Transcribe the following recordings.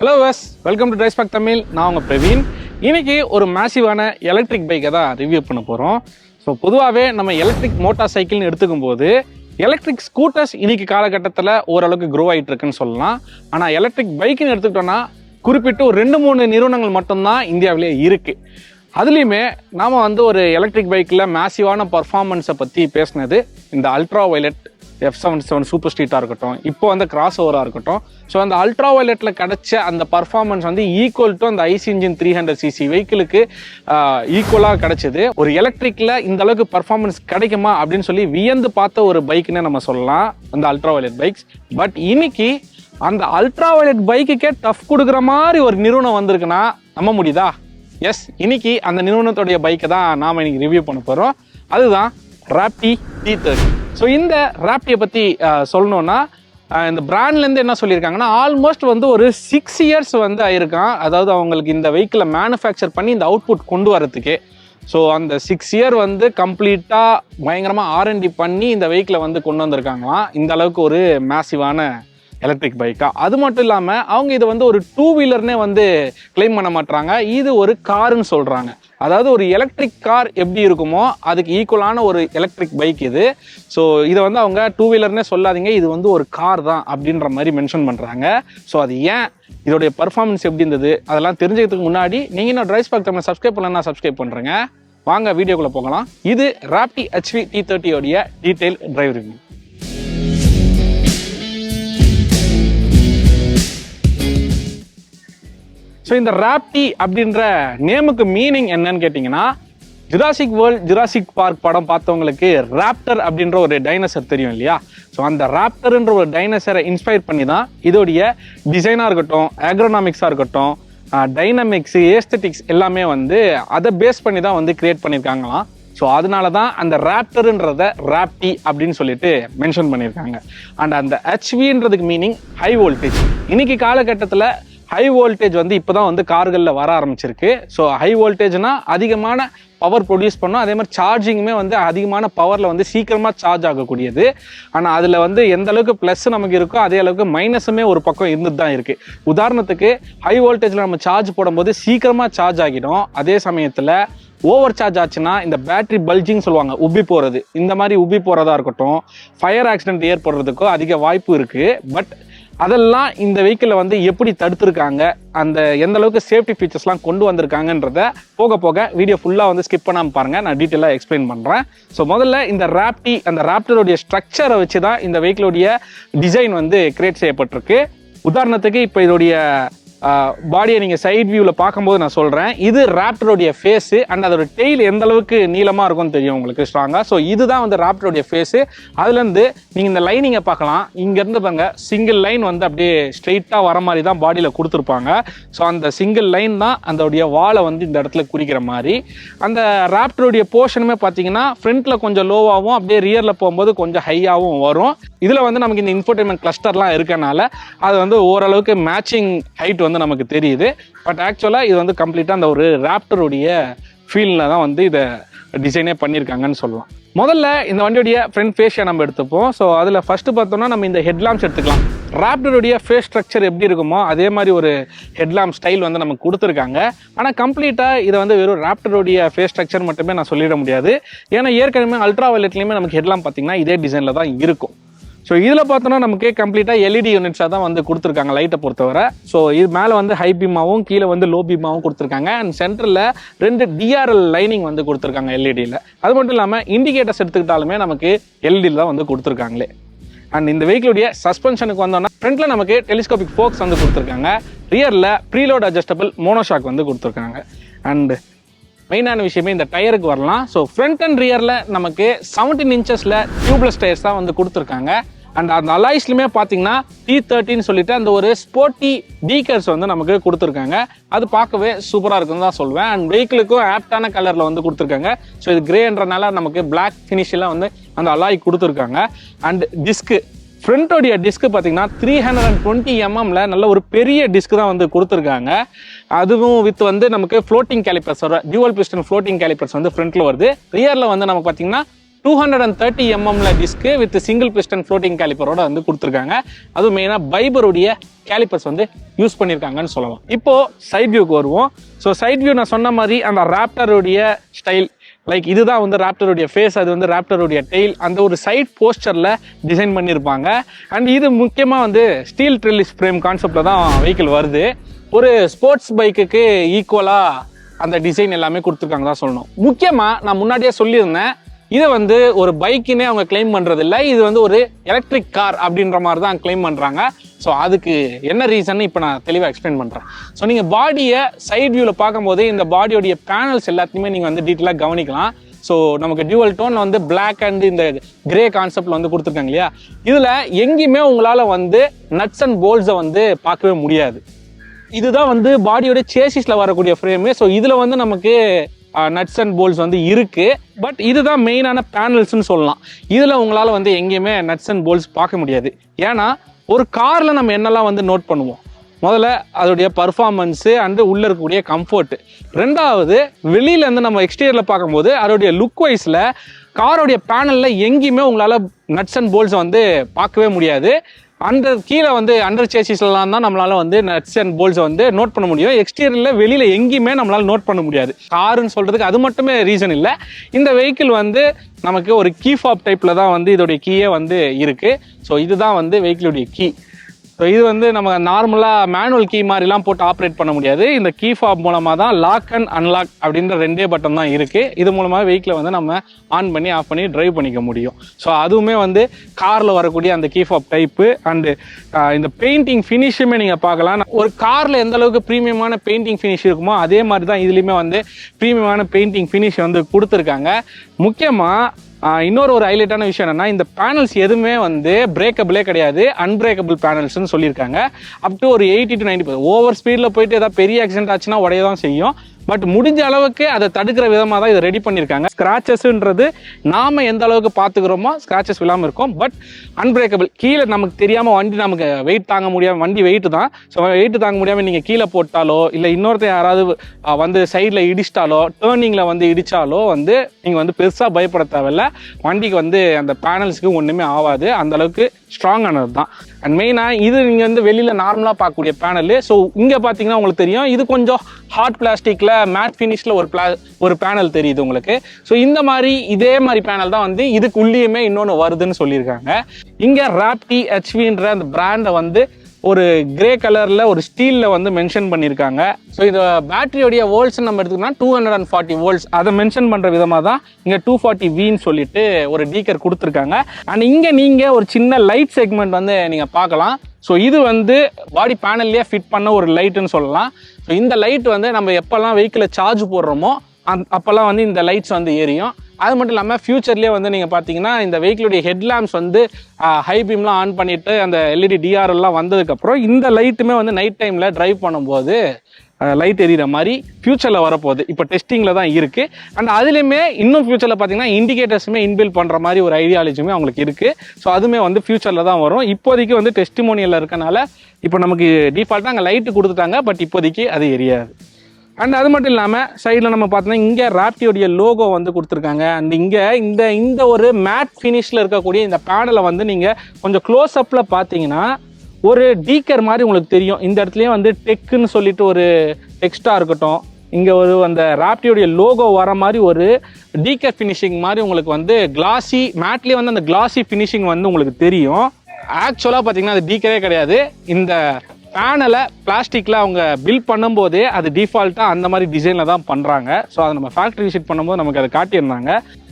Hello வஸ், welcome to DriveSpark Tamil. நான் உங்கள் பிரவீன். இன்னைக்கு ஒரு மேசிவான எலக்ட்ரிக் பைக்கை தான் ரிவ்யூ பண்ண போகிறோம். ஸோ பொதுவாகவே நம்ம எலக்ட்ரிக் மோட்டார் சைக்கிள்னு எடுத்துக்கும் போது எலக்ட்ரிக் ஸ்கூட்டர்ஸ் இன்னைக்கு காலகட்டத்தில் ஓரளவுக்கு க்ரோ ஆகிட்டு இருக்குன்னு சொல்லலாம். ஆனால் எலக்ட்ரிக் பைக்குன்னு எடுத்துக்கிட்டோன்னா குறிப்பிட்டு ஒரு 2-3 நிறுவனங்கள் மட்டும்தான் இந்தியாவிலே இருக்குது. அதுலேயுமே நாம் ஒரு எலக்ட்ரிக் பைக்கில் மேசிவான பர்ஃபார்மன்ஸை பற்றி பேசினது இந்த அல்ட்ரா வயலட் F77 சூப்பர் ஸ்ட்ரீட்டாக இருக்கட்டும், இப்போ கிராஸ் ஓவராக இருக்கட்டும். ஸோ அந்த அல்ட்ரா வயலட்டில் கிடைச்ச அந்த பர்ஃபார்மன்ஸ் ஈக்குவல் டு அந்த ஐசி இன்ஜின் 300cc வெஹிக்கிளுக்கு ஈக்குவலாக கிடைச்சது. ஒரு எலக்ட்ரிக்கில் இந்த அளவுக்கு பர்ஃபார்மன்ஸ் கிடைக்குமா அப்படின்னு சொல்லி வியந்து பார்த்த ஒரு பைக்குன்னு நம்ம சொல்லலாம் அந்த அல்ட்ரா வயலட் பைக்ஸ். பட் இன்னைக்கு அந்த அல்ட்ரா வயலட் பைக்குக்கே டஃப் கொடுக்குற மாதிரி ஒரு நிறுவனம் வந்திருக்குன்னா நம்ப முடியுதா? எஸ், இன்னைக்கு அந்த நிறுவனத்துடைய பைக்கை தான் நாம் இன்னைக்கு ரிவ்யூ பண்ண போகிறோம். அதுதான் ராப்டி T30. ஸோ இந்த ராப்டியை பற்றி சொல்லணுன்னா இந்த பிராண்ட்லேருந்து என்ன சொல்லியிருக்காங்கன்னா ஆல்மோஸ்ட் ஒரு 6 இயர்ஸ் ஆயிருக்கான். அதாவது அவங்களுக்கு இந்த வெஹிக்கிளை மேனுஃபேக்சர் பண்ணி இந்த அவுட்புட் கொண்டு வரதுக்கே. ஸோ அந்த 6 இயர் கம்ப்ளீட்டாக பயங்கரமாக R&D பண்ணி இந்த வெஹிக்கிளை கொண்டு வந்திருக்காங்களாம். இந்த அளவுக்கு ஒரு மேசிவான எலக்ட்ரிக் பைக்கா. அது மட்டும் இல்லாமல் அவங்க இதை ஒரு 2 வீலர்னே கிளைம் பண்ண மாட்டாங்க, இது ஒரு காருன்னு சொல்கிறாங்க. அதாவது ஒரு எலக்ட்ரிக் கார் எப்படி இருக்குமோ அதுக்கு ஈக்குவலான ஒரு எலக்ட்ரிக் பைக் இது. ஸோ இதை அவங்க 2 வீலர்னே சொல்லாதீங்க, இது ஒரு கார் தான் அப்படின்ற மாதிரி மென்ஷன் பண்ணுறாங்க. ஸோ அது ஏன், இதோடைய பர்ஃபார்மன்ஸ் எப்படி இருந்தது, அதெல்லாம் தெரிஞ்சுக்கிறதுக்கு முன்னாடி நீங்கள் இன்னும் ட்ரைஸ்பாக் தமிழ் சப்ஸ்கிரைப் பண்ணலன்னா சப்ஸ்கிரைப் பண்ணுறேங்க. வாங்க வீடியோக்குள்ளே போகலாம். இது ராப்டி HV T30 உடைய டீட்டெயில் டிரைவ் ரிவ்யூ. ஸோ இந்த ராப்டி அப்படின்ற நேமுக்கு மீனிங் என்னன்னு கேட்டிங்கன்னா, ஜுராசிக் வேர்ல்ட் ஜுராசிக் பார்க் படம் பார்த்தவங்களுக்கு ராப்டர் அப்படின்ற ஒரு டைனோசர் தெரியும் இல்லையா? ஸோ அந்த ராப்டர்ன்ற ஒரு டைனோசரை இன்ஸ்பயர் பண்ணி தான் இதோடைய டிசைனாக இருக்கட்டும், ஆக்ரோனாமிக்ஸாக இருக்கட்டும், டைனமிக்ஸ், ஏஸ்தட்டிக்ஸ் எல்லாமே அதை பேஸ் பண்ணி தான் கிரியேட் பண்ணியிருக்காங்களாம். ஸோ அதனால தான் அந்த ராப்டருன்றத ராப்டி அப்படின்னு சொல்லிட்டு மென்ஷன் பண்ணியிருக்காங்க. அண்ட் அந்த HVன்றதுக்கு மீனிங் ஹை வோல்டேஜ். இன்னைக்கு காலகட்டத்தில் ஹை வோல்டேஜ் இப்போ தான் கார்களில் வர ஆரம்பிச்சிருக்கு. ஸோ ஹை வோல்டேஜ்னா அதிகமான பவர் ப்ரொடியூஸ் பண்ணும், அதே மாதிரி சார்ஜிங்குமே அதிகமான பவரில் சீக்கிரமாக சார்ஜ் ஆகக்கூடியது. ஆனால் அதில் எந்த அளவுக்கு ப்ளஸ் நமக்கு இருக்கோ அதே அளவுக்கு மைனஸுமே ஒரு பக்கம் இருந்துட்டு தான் இருக்குது. உதாரணத்துக்கு ஹை வோல்டேஜில் நம்ம சார்ஜ் போடும்போது சீக்கிரமாக சார்ஜ் ஆகிடும். அதே சமயத்தில் ஓவர் சார்ஜ் ஆச்சுன்னா இந்த பேட்டரி பல்ஜிங் சொல்லுவாங்க, உப்பி போகிறது, இந்த மாதிரி உப்பி போகிறதா இருக்கட்டும், ஃபயர் ஆக்சிடென்ட் ஏற்படுறதுக்கும் அதிக வாய்ப்பு இருக்குது. பட் அதெல்லாம் இந்த வெஹிக்கிளில் எப்படி தடுத்துருக்காங்க, அந்த எந்த அளவுக்கு சேஃப்டி ஃபீச்சர்ஸ்லாம் கொண்டு வந்திருக்காங்கன்றத போக போக வீடியோ ஃபுல்லாக ஸ்கிப் பண்ணாமல் பாருங்கள், நான் டீட்டெயிலாக எக்ஸ்பிளைன் பண்ணுறேன். ஸோ முதல்ல இந்த ராப்டி, அந்த ராப்டருடைய ஸ்ட்ரக்சரை வச்சு தான் இந்த வெஹிக்கிளுடைய டிசைன் கிரியேட் செய்யப்பட்டிருக்கு. உதாரணத்துக்கு இப்போ இதோடைய பாடியை நீங்கள் சைட் வியூவில் பார்க்கும்போது நான் சொல்கிறேன், இது ராப்டருடைய ஃபேஸு. அண்ட் அதோட டெய்ல் எந்த அளவுக்கு நீளமாக இருக்கும்னு தெரியும் உங்களுக்கு ஸ்ட்ராங்காக. ஸோ இதுதான் ராப்டருடைய ஃபேஸு. அதுலேருந்து நீங்கள் இந்த லைனிங்கை பார்க்கலாம், இங்கேருந்து பாருங்க சிங்கிள் லைன் அப்படியே ஸ்ட்ரெயிட்டாக வர மாதிரி தான் பாடியில் கொடுத்துருப்பாங்க. ஸோ அந்த சிங்கிள் லைன் தான் அதோடைய வாலை இந்த இடத்துல குறிக்கிற மாதிரி. அந்த ராப்டருடைய போர்ஷனுமே பார்த்தீங்கன்னா ஃப்ரண்ட்டில் கொஞ்சம் லோவாகவும் அப்படியே ரியரில் போகும்போது கொஞ்சம் ஹையாகவும் வரும். இதில் நமக்கு இந்த இன்ஃபோர்டைன்மெண்ட் கிளஸ்டர்லாம் இருக்கனால அது ஓரளவுக்கு மேட்சிங் ஹைட் நமக்கு தெரியுது. பட் ஆக்சுவலாக இது கம்ப்ளீட்டாக அந்த ஒரு ராப்டருடைய ஃபீல்டில் தான் இதை டிசைனே பண்ணியிருக்காங்கன்னு சொல்லலாம். முதல்ல இந்த வண்டியுடைய ஃப்ரண்ட் ஃபேஸை நம்ம எடுத்துப்போம். ஸோ அதில் ஃபஸ்ட்டு பார்த்தோம்னா நம்ம இந்த ஹெட்லாம்ப்ஸ் எடுத்துக்கலாம். ராப்டருடைய ஃபேஸ் ஸ்ட்ரக்சர் எப்படி இருக்குமோ அதே மாதிரி ஒரு ஹெட்லாம்ப் ஸ்டைல் நமக்கு கொடுத்துருக்காங்க. ஆனால் கம்ப்ளீட்டாக இதை வெறும் ராப்டருடைய ஃபேஸ் ஸ்ட்ரக்சர் மட்டுமே நான் சொல்லிட முடியாது. ஏன்னா ஏற்கனவே அல்ட்ரா வயலட்லேயுமே நமக்கு ஹெட்லாம்ப் பார்த்தீங்கன்னா இதே டிசைனில் தான் இருக்கும். ஸோ இதில் பார்த்தோன்னா நமக்கு கம்ப்ளீட்டாக LED யூனிட்ஸாக தான் கொடுத்துருக்காங்க லைட்டை பொறுத்தவரை. ஸோ இது மேலே ஹை பீமாவும் கீழே லோ பீமாவும் கொடுத்துருக்காங்க. அண்ட் சென்டரில் 2 DRL லைனிங் கொடுத்துருக்காங்க LEDயில். அது மட்டும் இல்லாமல் இண்டிகேட்டர்ஸ் எடுத்துக்கிட்டாலுமே நமக்கு LEDயில் தான் கொடுத்துருக்காங்களே. அண்ட் இந்த வெஹிக்கிளுடைய சஸ்பென்ஷனுக்கு வந்தோம்னா ஃப்ரண்ட்டில் நமக்கு டெலிஸ்கோபிக் ஃபோக்ஸ் கொடுத்துருக்காங்க. ரியரில் ப்ரீலோட் அட்ஜஸ்டபிள் மோனோஷாக் கொடுத்துருக்காங்க. அண்ட் மெயினான விஷயமே இந்த டயருக்கு வரலாம். ஸோ ஃப்ரண்ட் அண்ட் ரியரில் நமக்கு 17 இன்ச்சஸில் டியூப்லெஸ் டயர்ஸ் தான் கொடுத்துருக்காங்க. அண்ட் அந்த அலாய்ஸ்லுமே பார்த்தீங்கன்னா T30 சொல்லிட்டு அந்த ஒரு ஸ்போர்ட்டி டீக்கர்ஸ் நமக்கு கொடுத்துருக்காங்க. அது பார்க்கவே சூப்பராக இருக்குன்னு தான் சொல்வேன். அண்ட் வெஹிக்கிளுக்கும் ஆப்டான கலரில் கொடுத்துருக்காங்க. ஸோ இது கிரேன்றனால நமக்கு பிளாக் ஃபினிஷில் அந்த அலாய் கொடுத்துருக்காங்க. அண்ட் டிஸ்க்கு, ஃப்ரண்டோடைய டிஸ்க் பார்த்தீங்கன்னா 320 mm நல்ல ஒரு பெரிய டிஸ்க் தான் கொடுத்துருக்காங்க. அதுவும் வித் நமக்கு ஃப்ளோட்டிங் கேலிப்பர்ஸ் வர டியூவல் பிஸ்டன் ஃப்ளோட்டிங் கேலிப்பர்ஸ் ஃப்ரண்ட்டில் வருது. ரியரில் நமக்கு பார்த்தீங்கன்னா 230 mm disc with single piston floating கேலிப்பரோட வந்து கொடுத்துருக்காங்க. அதுவும் மெயினாக பைபருடைய கேலிப்பர்ஸ் வந்து யூஸ் பண்ணியிருக்காங்கன்னு சொல்லலாம். இப்போ சைட் வியூக்கு வருவோம். ஸோ சைட் வியூ நான் சொன்ன மாதிரி அந்த ராப்டருடைய ஸ்டைல், லைக் இதுதான் வந்து ராப்டருடைய ஃபேஸ், அது வந்து ராப்டருடைய டெய்ல், அந்த ஒரு சைட் போஸ்டரில் டிசைன் பண்ணியிருப்பாங்க. அண்ட் இது முக்கியமாக வந்து ஸ்டீல் ட்ரில்லிஸ் ஃப்ரேம் கான்செப்டில் தான் வெஹிக்கிள் வருது. ஒரு ஸ்போர்ட்ஸ் பைக்குக்கு ஈக்குவலாக அந்த டிசைன் எல்லாமே கொடுத்துருக்காங்க தான் சொல்லணும். முக்கியமாக நான் முன்னாடியே சொல்லியிருந்தேன், இதை வந்து ஒரு பைக்குன்னே அவங்க கிளைம் பண்ணுறது இல்லை, இது வந்து ஒரு எலக்ட்ரிக் கார் அப்படின்ற மாதிரி தான் கிளைம் பண்ணுறாங்க. ஸோ அதுக்கு என்ன ரீசன் இப்போ நான் தெளிவாக எக்ஸ்பிளைன் பண்ணுறேன். ஸோ நீங்கள் பாடியை சைட் வியூவில் பார்க்கும்போது இந்த பாடியோடைய பேனல்ஸ் எல்லாத்தையுமே நீங்கள் வந்து டீட்டெயிலாக கவனிக்கலாம். ஸோ நமக்கு டியூவல் டோன் வந்து பிளாக் அண்ட் இந்த கிரே கான்செப்டில் வந்து கொடுத்துருக்காங்க இல்லையா, இதில் எங்கேயுமே உங்களால் வந்து நட்ஸ் அண்ட் போல்ட்ஸை வந்து பார்க்கவே முடியாது. இதுதான் வந்து பாடியோட சேசிஸில் வரக்கூடிய ஃப்ரேமு. ஸோ இதில் வந்து நமக்கு நட்ஸ் அண்ட் போல்ட்ஸ் வந்து இருக்கு. பட் இதுதான் மெயினான பேனல்ஸ்னு சொல்லலாம். இதில் உங்களால் வந்து எங்கேயுமே நட்ஸ் அண்ட் போல்ட்ஸ் பார்க்க முடியாது. ஏன்னா ஒரு காரில் நம்ம என்னெல்லாம் வந்து நோட் பண்ணுவோம், முதல்ல அதோடைய பர்ஃபார்மன்ஸு அண்டு உள்ளே இருக்கக்கூடிய கம்ஃபர்ட்டு, ரெண்டாவது வெளியிலேருந்து நம்ம எக்ஸ்டீரியரில் பார்க்கும்போது அதோடைய லுக் வைஸில் காரோடைய பேனலில் எங்கேயுமே உங்களால் நட்ஸ் அண்ட் போல்ட்ஸை வந்து பார்க்கவே முடியாது. கீழே வந்து அண்டர் சேசிஸ்லாம் தான் நம்மளால வந்து நட்ஸ் அண்ட் போல்ட்ஸை வந்து நோட் பண்ண முடியும். எக்ஸ்டீரியரில் வெளியில் எங்கேயுமே நம்மளால நோட் பண்ண முடியாது. காருன்னு சொல்கிறதுக்கு அது மட்டுமே ரீசன் இல்லை. இந்த வெஹிக்கிள் வந்து நமக்கு ஒரு கீ ஃபாப் டைப்பில் தான் வந்து இதோடைய கீயே வந்து இருக்குது. ஸோ இதுதான் வந்து வெஹிக்கிளுடைய கீ. ஸோ இது வந்து நம்ம நார்மலாக மேனுவல் கீ மாதிரிலாம் போட்டு ஆப்ரேட் பண்ண முடியாது. இந்த கீ ஃபாப் மூலமாக தான் லாக் அண்ட் அன்லாக் அப்படின்ற ரெண்டே பட்டன் தான் இருக்குது. இது மூலமாக வெஹிக்கிளை வந்து நம்ம ஆன் பண்ணி ஆஃப் பண்ணி ட்ரைவ் பண்ணிக்க முடியும். ஸோ அதுவுமே வந்து காரில் வரக்கூடிய அந்த கீ ஃபாப் டைப்பு. அண்டு இந்த பெயிண்டிங் ஃபினிஷுமே நீங்கள் பார்க்கலாம். ஒரு காரில் எந்த அளவுக்கு ப்ரீமியமான பெயிண்டிங் ஃபினிஷ் இருக்குமோ அதே மாதிரி தான் இதுலேயுமே வந்து ப்ரீமியமான பெயிண்டிங் ஃபினிஷ் வந்து கொடுத்துருக்காங்க. முக்கியமாக இன்னொரு ஹைலைட்டான விஷயம் என்னன்னா, இந்த பேனல்ஸ் எதுவுமே வந்து பிரேக்கபிளே கிடையாது, அன்பிரேக்கபிள் பேனல்ஸ்னு சொல்லியிருக்காங்க. அப் டு ஒரு 80 to 90%. ஓவர் ஸ்பீடில் போயிட்டு ஏதாவது பெரிய ஆக்சிடென்ட் ஆச்சுன்னா உடைய தான் செய்யும். பட் முடிஞ்ச அளவுக்கு அதை தடுக்கிற விதமாக தான் இதை ரெடி பண்ணியிருக்காங்க. ஸ்க்ராச்சஸ்ன்றது நாம் எந்த அளவுக்கு பார்த்துக்கிறோமோ ஸ்க்ராச்சஸ் விழாமல் இருக்கும். பட் அன்பிரேக்கபிள், கீழே நமக்கு தெரியாமல் வண்டி நமக்கு வெயிட் தாங்க முடியாமல், வண்டி வெயிட்டு தான், ஸோ வெயிட்டு தாங்க முடியாமல் நீங்கள் கீழே போட்டாலோ இல்லை இன்னொருத்தர் யாராவது வந்து சைடில் இடிச்சிட்டாலோ டேர்னிங்கில் வந்து இடித்தாலோ வந்து நீங்கள் வந்து பெருசாக பயப்பட தேவையில்ல. வண்டிக்கு வந்து அந்த பேனல்ஸுக்கு ஒன்றுமே ஆகாது, அந்தளவுக்கு ஸ்ட்ராங்கானது தான். அண்ட் மெயினாக இது நீங்கள் வந்து வெளியில் நார்மலாக பார்க்கக்கூடிய பேனலு. ஸோ இங்கே பார்த்தீங்கன்னா உங்களுக்கு தெரியும், இது கொஞ்சம் ஹார்ட் பிளாஸ்டிக்கில் மேட் ஃபினிஷில் ஒரு பேனல் தெரியுது உங்களுக்கு. ஸோ இந்த மாதிரி இதே மாதிரி பேனல் தான் வந்து இதுக்கு உள்ளேயுமே இன்னொன்று வருதுன்னு சொல்லியிருக்காங்க. இங்கே ராப்டி ஹெச்வின்ற அந்த பிராண்டை வந்து ஒரு கிரே கலரில் ஒரு ஸ்டீலில் வந்து மென்ஷன் பண்ணியிருக்காங்க. ஸோ இந்த பேட்டரியோடைய வோல்ட்ஸ் நம்ம எடுத்துக்கோன்னா 240 வோல்ட்ஸ், அதை மென்ஷன் பண்ணுற விதமாக தான் இங்கே 240Vன்னு சொல்லிட்டு ஒரு டீக்கர் கொடுத்துருக்காங்க. அண்ட் இங்கே நீங்கள் ஒரு சின்ன லைட் செக்மெண்ட் வந்து நீங்கள் பார்க்கலாம். ஸோ இது வந்து பாடி பேனல்லையே ஃபிட் பண்ண ஒரு லைட்டுன்னு சொல்லலாம். ஸோ இந்த லைட் வந்து நம்ம எப்போல்லாம் வெஹிக்கிளை சார்ஜ் போடுறோமோ அப்போல்லாம் வந்து இந்த லைட்ஸ் வந்து எரியும். அது மட்டும் இல்லாமல் ஃபியூச்சர்லேயே வந்து நீங்கள் பார்த்தீங்கன்னா இந்த வெஹிக்கிளுடைய ஹெட்லாம்ப்ஸ் வந்து ஹை பீம்லாம் ஆன் பண்ணிவிட்டு அந்த எல்இடி டிஆர்எல்லாம் வந்ததுக்கப்புறம் இந்த லைட்டுமே வந்து நைட் டைமில் ட்ரைவ் பண்ணும்போது லைட் எரியிற மாதிரி ஃபியூச்சரில் வரப்போகுது. இப்போ டெஸ்டிங்கில் தான் இருக்குது. அண்ட் அதுலேயுமே இன்னும் ஃபியூச்சரில் பார்த்தீங்கன்னா இண்டிகேட்டர்ஸுமே இன்பில்ட் பண்ணுற மாதிரி ஒரு ஐடியாலஜியுமே அவங்களுக்கு இருக்குது. ஸோ அதுவுமே வந்து ஃபியூச்சரில் தான் வரும். இப்போதைக்கு வந்து டெஸ்டிமோனியலில் இருக்கனால இப்போ நமக்கு டிஃபால்ட்டாக அங்கே லைட்டு கொடுத்துட்டாங்க, பட் இப்போதைக்கு அது எரியாது. அண்ட் அது மட்டும் இல்லாமல் சைடில் நம்ம பார்த்தோன்னா இங்கே ராப்டியோடைய லோகோ வந்து கொடுத்துருக்காங்க. அண்ட் இங்கே இந்த ஒரு மேட் ஃபினிஷில் இருக்கக்கூடிய இந்த பேனலை வந்து நீங்கள் கொஞ்சம் க்ளோஸ்அப்பில் பார்த்தீங்கன்னா ஒரு டீக்கர் மாதிரி உங்களுக்கு தெரியும். இந்த இடத்துலையே வந்து டெக்குன்னு சொல்லிட்டு ஒரு டெக்ஸ்டாக இருக்கட்டும், இங்கே ஒரு அந்த ராப்டியோடைய லோகோ வர மாதிரி ஒரு டீக்கர் ஃபினிஷிங் மாதிரி உங்களுக்கு வந்து கிளாசி மேட்லேயே வந்து அந்த கிளாசி ஃபினிஷிங் வந்து உங்களுக்கு தெரியும். ஆக்சுவலாக பார்த்தீங்கன்னா அது டீக்கரே கிடையாது. இந்த பேனலை பிளாஸ்டிக்கில் அவங்க பில்ட் பண்ணும்போதே அது டிஃபால்ட்டாக அந்த மாதிரி டிசைனில் தான் பண்ணுறாங்க. ஸோ அதை நம்ம ஃபேக்ட்ரி விசிட் பண்ணும்போது நமக்கு அதை காட்டியிருந்தாங்க.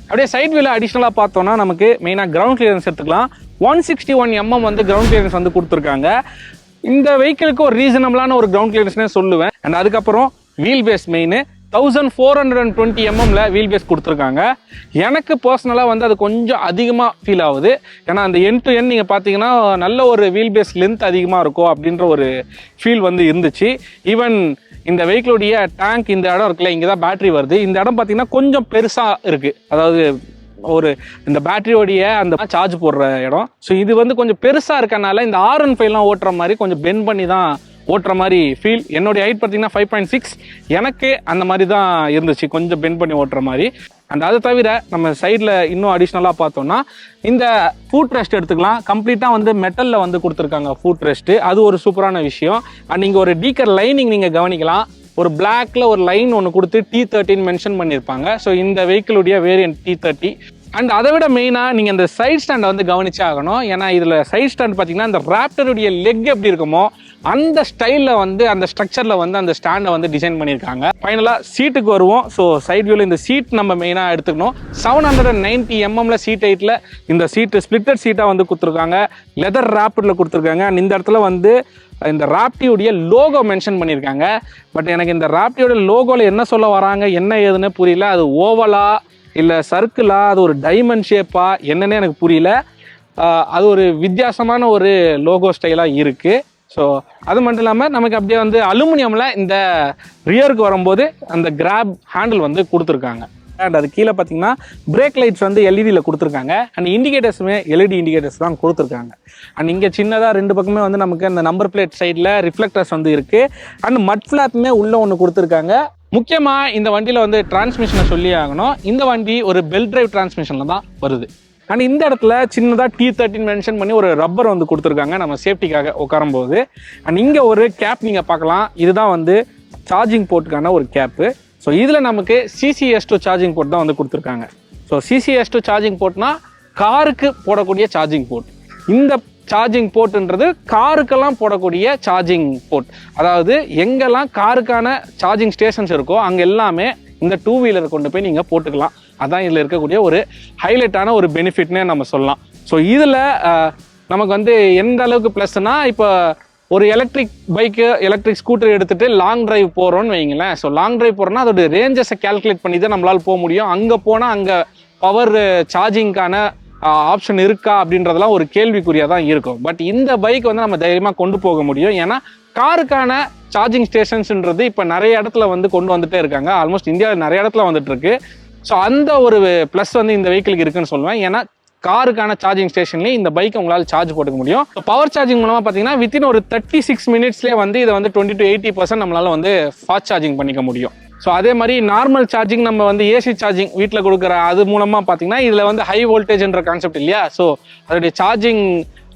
அப்படியே சைட் வியூவில் அடிஷ்னலாக பார்த்தோன்னா நமக்கு மெயினாக கிரவுண்ட் கிளியரன்ஸ் எடுத்துக்கலாம். 161 mm வந்து கிரவுண்ட் கிளியரன்ஸ் வந்து கொடுத்துருக்காங்க. இந்த வெஹிக்கிளுக்கு ஒரு ரீசனபிளான ஒரு கிரவுண்ட் கிளியரன்ஸ்னே சொல்லுவேன். அண்ட் அதுக்கப்புறம் wheel base main 1420 mm wheel base கொடுத்துருக்காங்க. எனக்கு பர்சனலாக வந்து அது கொஞ்சம் அதிகமாக ஃபீல் ஆகுது. ஏன்னா அந்த என் டு என் நீங்கள் பார்த்தீங்கன்னா நல்ல ஒரு வீல் பேஸ் லென்த் அதிகமாக இருக்கும் அப்படின்ற ஒரு ஃபீல் வந்து இருந்துச்சு. ஈவன் இந்த வெஹிக்கிளுடைய டேங்க் இந்த இடம் இருக்குல்ல, இங்கே தான் பேட்டரி வருது. இந்த இடம் பார்த்தீங்கன்னா கொஞ்சம் பெருசாக இருக்குது, அதாவது ஒரு இந்த பேட்டரியோடைய அந்த சார்ஜ் போடுற இடம். ஸோ இது வந்து கொஞ்சம் பெருசாக இருக்கனால இந்த R15 ஓட்டுற மாதிரி கொஞ்சம் பெண்ட் பண்ணி தான் ஓட்டுற மாதிரி ஃபீல். என்னுடைய ஹைட் பார்த்தீங்கன்னா 5.6, எனக்கு அந்த மாதிரி தான் இருந்துச்சு, கொஞ்சம் பெண்ட் பண்ணி ஓட்டுற மாதிரி. அண்ட் அதை தவிர நம்ம சைடில் இன்னும் அடிஷ்னலாக பார்த்தோம்னா இந்த ஃபுட் ரெஸ்ட் எடுத்துக்கலாம். கம்ப்ளீட்டாக வந்து மெட்டலில் வந்து கொடுத்துருக்காங்க ஃபுட் ரெஸ்ட்டு, அது ஒரு சூப்பரான விஷயம். அண்ட் இங்கே ஒரு டீக்கர் லைனிங் நீங்கள் கவனிக்கலாம், ஒரு பிளாக்ல ஒரு லைன் ஒன்று கொடுத்து T13 மென்ஷன் பண்ணியிருப்பாங்க. ஸோ இந்த வெஹிக்கிளுடைய வேரியன்ட் T30. அண்ட் அதை விட மெயினாக நீங்கள் இந்த சைட் ஸ்டாண்டை வந்து கவனிச்சே ஆகணும். ஏன்னா இதில் சைட் ஸ்டாண்ட் பார்த்தீங்கன்னா இந்த ராப்டருடைய லெக் எப்படி இருக்குமோ அந்த ஸ்டைலில் வந்து அந்த ஸ்ட்ரக்சரில் வந்து அந்த ஸ்டாண்டை வந்து டிசைன் பண்ணியிருக்காங்க. ஃபைனலாக சீட்டுக்கு வருவோம். ஸோ சைட் வியூவில் இந்த சீட் நம்ம மெயினாக எடுத்துக்கணும். 790 mm சீட் ஹைட்டில் இந்த சீட்டு ஸ்பிளிட்டட் சீட்டாக வந்து கொடுத்துருக்காங்க, லெதர் ராப்டில் கொடுத்துருக்காங்க. அண்ட் இந்த இடத்துல வந்து இந்த ராப்டியோடைய லோகோ மென்ஷன் பண்ணியிருக்காங்க. பட் எனக்கு இந்த ராப்டியோட லோகோவில் என்ன சொல்ல வராங்க என்ன ஏதுன்னு புரியல. அது ஓவலா இல்லை சர்க்கிளா, அது ஒரு டைமண்ட் ஷேப்பா என்னன்னே எனக்கு புரியல. அது ஒரு வித்தியாசமான ஒரு லோகோ ஸ்டைலாக இருக்குது. ஸோ அது மட்டும் இல்லாமல் நமக்கு அப்படியே வந்து அலுமினியமில் இந்த ரியருக்கு வரும்போது அந்த கிராப் ஹேண்டில் வந்து கொடுத்துருக்காங்க. அண்ட் அது கீழே பார்த்தீங்கன்னா பிரேக் லைட்ஸ் வந்து எல்இடியில் கொடுத்துருக்காங்க. அண்ட் இண்டிகேட்டர்ஸுமே எல்இடி இண்டிகேட்டர்ஸ் தான் கொடுத்துருக்காங்க. அண்ட் இங்கே சின்னதாக 2 பக்கமே வந்து நமக்கு அந்த நம்பர் பிளேட் சைடில் ரிஃப்ளெக்டர்ஸ் வந்து இருக்குது. அண்ட் மட் ஃப்ளாப்புமே உள்ளே ஒன்று கொடுத்துருக்காங்க. முக்கியமாக இந்த வண்டியில் வந்து டிரான்ஸ்மிஷனை சொல்லி ஆகணும். இந்த வண்டி ஒரு பெல் டிரைவ் டிரான்ஸ்மிஷனில் தான் வருது. அண்ட் இந்த இடத்துல சின்னதாக T13 மென்ஷன் பண்ணி ஒரு ரப்பர் வந்து கொடுத்துருக்காங்க நம்ம சேஃப்டிக்காக உட்காரும்போது. அண்ட் இங்கே ஒரு கேப் நீங்கள் பார்க்கலாம், இதுதான் வந்து சார்ஜிங் போர்ட்டுக்கான ஒரு கேப்பு. ஸோ இதில் நமக்கு CCS2 சார்ஜிங் போர்ட் தான் வந்து கொடுத்துருக்காங்க. ஸோ CCS2 சார்ஜிங் போர்ட்னா காருக்கு போடக்கூடிய சார்ஜிங் போர்ட். இந்த சார்ஜிங் போர்ட்டுன்றது காருக்கெல்லாம் போடக்கூடிய சார்ஜிங் போர்ட். அதாவது எங்கெல்லாம் காருக்கான சார்ஜிங் ஸ்டேஷன்ஸ் இருக்கோ அங்கே எல்லாமே இந்த 2 வீலரை கொண்டு போய் நீங்கள் போட்டுக்கலாம். அதான் இதில் இருக்கக்கூடிய ஒரு ஹைலைட்டான ஒரு பெனிஃபிட்னே நம்ம சொல்லலாம். ஸோ இதில் நமக்கு வந்து எந்த அளவுக்கு ப்ளஸ்னா, இப்போ ஒரு எலக்ட்ரிக் பைக்கு எலக்ட்ரிக் ஸ்கூட்டர் எடுத்துகிட்டு லாங் டிரைவ் போகிறோன்னு வைங்களேன். ஸோ லாங் டிரைவ் போகிறோன்னா அதோட ரேஞ்சஸை கேல்குலேட் பண்ணி தான் நம்மளால் போக முடியும். அங்கே போனால் அங்கே பவர் சார்ஜிங்கான ஆப்ஷன் இருக்கா அப்படின்றதெல்லாம் ஒரு கேள்விக்குறியாக தான் இருக்கும். பட் இந்த பைக் வந்து நம்ம தைரியமாக கொண்டு போக முடியும். ஏன்னா காருக்கான சார்ஜிங் ஸ்டேஷன்ஸ்ன்றது இப்போ நிறைய இடத்துல வந்து கொண்டு வந்துட்டே இருக்காங்க. ஆல்மோஸ்ட் இந்தியாவில் நிறைய இடத்துல வந்துட்டு இருக்கு. ஸோ அந்த ஒரு ப்ளஸ் வந்து இந்த வெஹிக்கிளுக்கு இருக்குன்னு சொல்லுவேன். ஏன்னா காருக்கான சார்ஜிங் ஸ்டேஷன்லேயே இந்த பைக்கை உங்களால் சார்ஜ் போட்டுக்க முடியும். பவர் சார்ஜிங் மூலமாக பார்த்தீங்கன்னா வித்தின் ஒரு 36 மினிட்ஸ்லேயே வந்து இதை வந்து 20 to 80% நம்மளால் வந்து ஃபாஸ்ட் சார்ஜிங் பண்ணிக்க முடியும். ஸோ அதே மாதிரி நார்மல் சார்ஜிங் நம்ம வந்து ஏசி சார்ஜிங் வீட்டில் கொடுக்குற அது மூலமாக பார்த்தீங்கன்னா இதில் வந்து ஹை வோல்டேஜ்ன்ற கான்செப்ட் இல்லையா. ஸோ அதோடைய சார்ஜிங்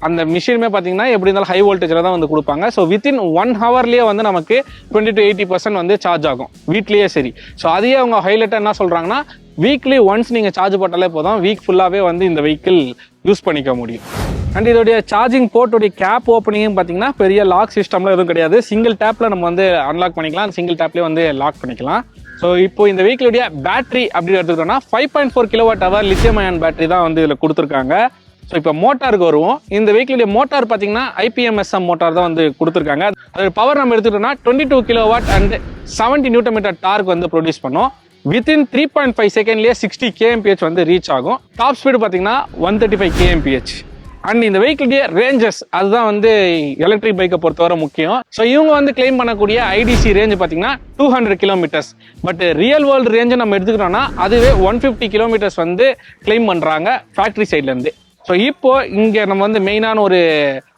அந்த மிஷினுமே பார்த்தீங்கன்னா எப்படி இருந்தாலும் ஹை வோல்டேஜில் தான் வந்து கொடுப்பாங்க. ஸோ வித்தின் 1 ஹவர்லேயே வந்து நமக்கு 20 to 80% வந்து சார்ஜ் ஆகும் வீட்லேயே. சரி, ஸோ அதையே அவங்க ஹைலைட்டாக என்ன சொல்கிறாங்கன்னா வீக்லி ஒன்ஸ் நீங்கள் சார்ஜ் போட்டாலே போதும், வீக் ஃபுல்லாகவே வந்து இந்த வெஹிக்கிள் யூஸ் பண்ணிக்க முடியும். அண்ட் இதோடைய சார்ஜிங் போர்ட்டோடைய கேப் ஓப்பனிங்கும் பார்த்தீங்கன்னா பெரிய லாக் சிஸ்டம்லாம் எதுவும் கிடையாது. சிங்கிள் டேப்பில் நம்ம வந்து அன்லாக் பண்ணிக்கலாம், சிங்கிள் டேப்லேயே வந்து லாக் பண்ணிக்கலாம். ஸோ இப்போ இந்த வெஹிக்கிளுடைய பேட்டரி அப்படி எடுத்துக்கிட்டோம்னா 5.4 kWh லித்தியம் அயன் பேட்டரி தான் வந்து இதில் கொடுத்துருக்காங்க. ஸோ இப்போ மோட்டாருக்கு வருவோம். இந்த வெஹிக்கிளுடைய மோட்டார் பார்த்தீங்கன்னா IPMSM மோட்டார் தான் வந்து கொடுத்துருக்காங்க. அதோட பவர் நம்ம எடுத்துக்கிட்டோம்னா 22 kW அண்ட் 70 Nm டார்க் வந்து ப்ரொடியூஸ் பண்ணோம். வித்தின் 3.5 செகண்ட்லேயே 60 kmph வந்து ரீச் ஆகும். டாப் ஸ்பீடு பார்த்தீங்கன்னா 135 kmph. அண்ட் இந்த வெஹிக்கிளுடைய ரேஞ்சஸ் அதுதான் வந்து எலக்ட்ரிக் பைக்கை பொறுத்தவரை முக்கியம். ஸோ இவங்க வந்து கிளைம் பண்ணக்கூடிய IDC ரேஞ்ச் பார்த்தீங்கன்னா 200 kilometers. பட் ரியல் வேர்ல்டு ரேஞ்சை நம்ம எடுத்துக்கிட்டோம்னா அதுவே 150 kilometers வந்து கிளைம் பண்ணுறாங்க ஃபேக்ட்ரி சைட்லேருந்து. ஸோ இப்போ இங்கே நம்ம வந்து மெயினான ஒரு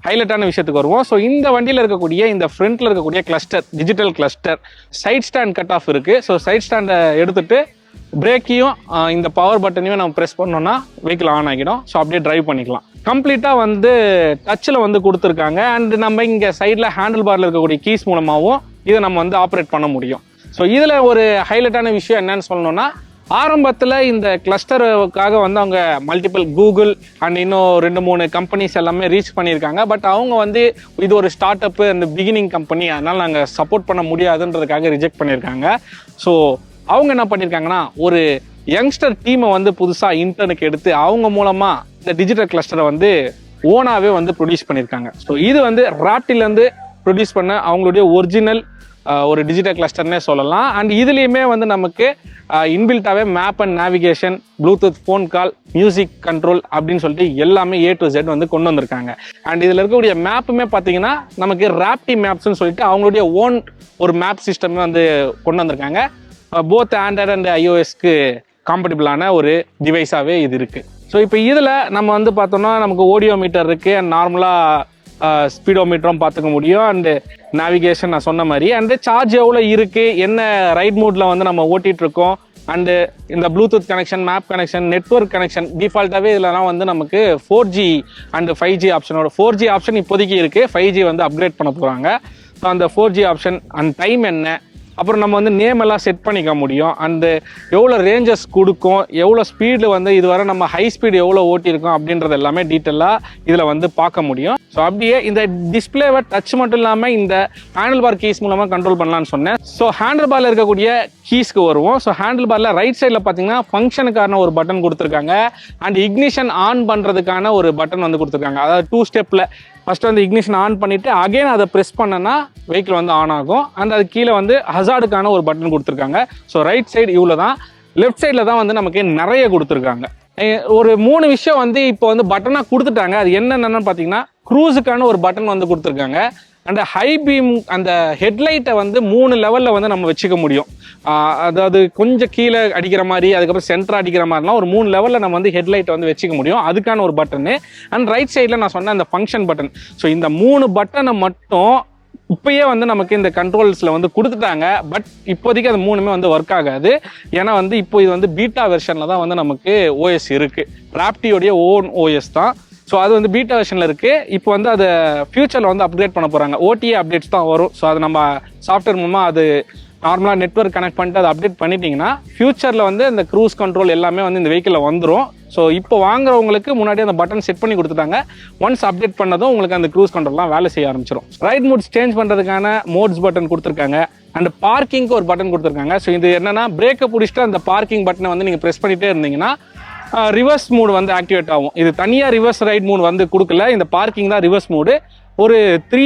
ஹைலைட்டான விஷயத்துக்கு வருவோம். ஸோ இந்த வண்டியில் இருக்கக்கூடிய இந்த ஃப்ரண்ட்டில் இருக்கக்கூடிய cluster, digital cluster, side stand cut off இருக்குது. ஸோ சைட் ஸ்டாண்டை எடுத்துகிட்டு பிரேக்கையும் இந்த பவர் பட்டனையும் நம்ம ப்ரெஸ் பண்ணோம்னா வெஹிக்கிள் ஆன் ஆகிடும். ஸோ அப்படியே டிரைவ் பண்ணிக்கலாம். கம்ப்ளீட்டாக வந்து டச்சில் வந்து கொடுத்துருக்காங்க. அண்ட் நம்ம இங்கே சைடில் ஹேண்டில் பாரில் இருக்கக்கூடிய கீஸ் மூலமாகவும் இதை நம்ம வந்து ஆப்ரேட் பண்ண முடியும். ஸோ இதில் ஒரு ஹைலைட்டான விஷயம் என்னன்னு சொல்லணும்னா, ஆரம்பத்தில் இந்த கிளஸ்டருக்காக வந்து அவங்க மல்டிபிள் கூகுள் அண்ட் இன்னும் 2-3 கம்பெனிஸ் எல்லாமே ரீச் பண்ணியிருக்காங்க. பட் அவங்க வந்து இது ஒரு ஸ்டார்ட் அப்பு அந்த பிகினிங் கம்பெனி, அதனால் நாங்கள் சப்போர்ட் பண்ண முடியாதுன்றதுக்காக ரிஜெக்ட் பண்ணியிருக்காங்க. ஸோ அவங்க என்ன பண்ணியிருக்காங்கன்னா ஒரு யங்ஸ்டர் டீமை வந்து புதுசாக இன்டர்னுக்கு எடுத்து அவங்க மூலமாக இந்த டிஜிட்டல் கிளஸ்டரை வந்து ஓனாகவே வந்து ப்ரொடியூஸ் பண்ணியிருக்காங்க. ஸோ இது வந்து ராப்டிலேருந்து ப்ரொடியூஸ் பண்ண அவங்களுடைய ஒரிஜினல் ஒரு டிஜிட்டல் கிளஸ்டர்னே சொல்லலாம். அண்ட் இதுலேயுமே வந்து நமக்கு இன்பில்ட்டாகவே map and navigation, bluetooth, phone call, music control அப்படின்னு சொல்லிட்டு எல்லாமே A to Z வந்து கொண்டு வந்திருக்காங்க. அண்ட் இதில் இருக்கக்கூடிய மேப்புமே பார்த்தீங்கன்னா நமக்கு ராப்டி மேப்ஸ்ன்னு சொல்லிட்டு அவங்களுடைய ஓன் ஒரு மேப் சிஸ்டமே வந்து கொண்டு வந்திருக்காங்க. போத் ஆண்ட்ராய்டு அண்ட் iOSக்கு காம்படிபிளான ஒரு டிவைஸாகவே இது இருக்குது. ஸோ இப்போ இதில் நம்ம வந்து பார்த்தோம்னா நமக்கு ஆடியோ மீட்டர் இருக்குது, அண்ட் நார்மலாக ஸ்பீடோமீட்டரும் பார்த்துக்க முடியும். அண்டு நேவிகேஷன் நான் சொன்ன மாதிரி, அண்டு சார்ஜ் எவ்வளோ இருக்குது, என்ன ரைட் மூடில் வந்து நம்ம ஓட்டிகிட்டு இருக்கோம், அண்டு இந்த bluetooth connection, map connection, network connection, டிஃபால்ட்டாகவே இதெல்லாம் வந்து நமக்கு 4G and 5G ஆப்ஷனோட 4G option இப்போதைக்கு இருக்குது, 5G வந்து அப்கிரேட் பண்ண போகிறாங்க. ஸோ அந்த 4G ஆப்ஷன் அண்ட் டைம் என்ன, அப்புறம் நம்ம வந்து நேம் எல்லாம் செட் பண்ணிக்க முடியும். அண்டு எவ்வளோ ரேஞ்சஸ் கொடுக்கும், எவ்வளோ ஸ்பீடு வந்து இதுவரை நம்ம ஹை ஸ்பீடு எவ்வளோ ஓட்டியிருக்கோம் அப்படின்றது எல்லாமே டீட்டெயிலாக இதில் வந்து பார்க்க முடியும். ஸோ அப்படியே இந்த டிஸ்பிளேவை டச் மட்டும் இல்லாமல் இந்த ஹேண்டில் பார் கீஸ் மூலமாக கண்ட்ரோல் பண்ணலான்னு சொன்னேன். ஸோ ஹேண்டில் பாரில் இருக்கக்கூடிய கீஸ்க்கு வருவோம். ஸோ ஹேண்டில் பாரில் ரைட் சைடில் பார்த்தீங்கன்னா ஃபங்க்ஷனுக்கான ஒரு பட்டன் கொடுத்துருக்காங்க அண்ட் இக்னிஷன் ஆன் பண்ணுறதுக்கான ஒரு பட்டன் வந்து கொடுத்துருக்காங்க. அதாவது 2 ஸ்டெப்பில் ஃபஸ்ட்டு வந்து இக்னிஷன் ஆன் பண்ணிவிட்டு அகைன் அதை ப்ரெஸ் பண்ணனா வெஹிக்கிள் வந்து ஆன் ஆகும். அண்ட் அது கீழே வந்து ஹசார்டுக்கான ஒரு பட்டன் கொடுத்துருக்காங்க. ஸோ ரைட் சைடு இவ்வளோ தான். லெஃப்ட் சைடில் தான் வந்து நமக்கு நிறைய கொடுத்துருக்காங்க. ஒரு 3 விஷயம் வந்து இப்போ வந்து பட்டனாக கொடுத்துட்டாங்க. அது என்னென்னு பார்த்தீங்கன்னா க்ரூஸுக்கான ஒரு பட்டன் வந்து கொடுத்துருக்காங்க. அந்த ஹை பீம் அந்த ஹெட்லைட்டை வந்து 3 லெவலில் வந்து நம்ம வச்சுக்க முடியும். அதாவது கொஞ்சம் கீழே அடிக்கிற மாதிரி, அதுக்கப்புறம் சென்டராக அடிக்கிற மாதிரிலாம் ஒரு 3 லெவலில் நம்ம வந்து ஹெட்லைட்டை வந்து வச்சுக்க முடியும். அதுக்கான ஒரு பட்டனு. அண்ட் ரைட் சைடில் நான் சொன்ன அந்த ஃபங்க்ஷன் பட்டன். ஸோ இந்த 3 பட்டனை மட்டும் இப்போயே வந்து நமக்கு இந்த கண்ட்ரோல்ஸில் வந்து கொடுத்துட்டாங்க. பட் இப்போதைக்கு அது 3மே வந்து ஒர்க் ஆகாது. ஏன்னா வந்து இப்போ இது வந்து பீட்டா வெர்ஷனில் தான் வந்து நமக்கு ஓஎஸ் இருக்குது. ராப்டியோடைய ஓன் ஓஎஸ் தான். ஸோ அது வந்து பீட்டா வெர்ஷனில் இருக்குது. இப்போ வந்து அதை ஃபியூச்சரில் வந்து அப்கிரேட் பண்ண போகிறாங்க. ஓடிஏ அப்டேட்ஸ் தான் வரும். ஸோ அது நம்ம சாஃப்ட்வேர் மூலமாக அது நார்மலாக நெட்வொர்க் கனெக்ட் பண்ணிட்டு அதை அப்டேட் பண்ணிட்டீங்கன்னா ஃபியூச்சரில் வந்து இந்த க்ரூஸ் கண்ட்ரோல் எல்லாமே வந்து இந்த வெஹிக்கிளில் வந்துடும். ஸோ இப்போ வாங்குறவங்களுக்கு முன்னாடி அந்த பட்டன் செட் பண்ணி கொடுத்துட்டாங்க. ஒன்ஸ் அப்டேட் பண்ணதும் உங்களுக்கு அந்த க்ரூஸ் கண்ட்ரோல்லாம் வேலை செய்ய ஆரம்பிச்சிடும். ரைட் மோட்ஸ் சேஞ்ச் பண்ணுறதுக்கான மோட்ஸ் பட்டன் கொடுத்துருக்காங்க. அண்ட் பார்க்கிங்க்கு ஒரு பட்டன் கொடுத்துருக்காங்க. ஸோ இது என்னன்னா பிரேக்கை பிடிச்சிட்டு அந்த பார்க்கிங் பட்டனை வந்து நீங்கள் ப்ரெஸ் பண்ணிகிட்டே இருந்தீங்கன்னா ரிவர்ஸ் மூடு வந்து ஆக்டிவேட் ஆகும். இது தனியாக ரிவர்ஸ் ரைட் மூடு வந்து கொடுக்கல. இந்த பார்க்கிங் தான் ரிவர்ஸ் மூடு. ஒரு 3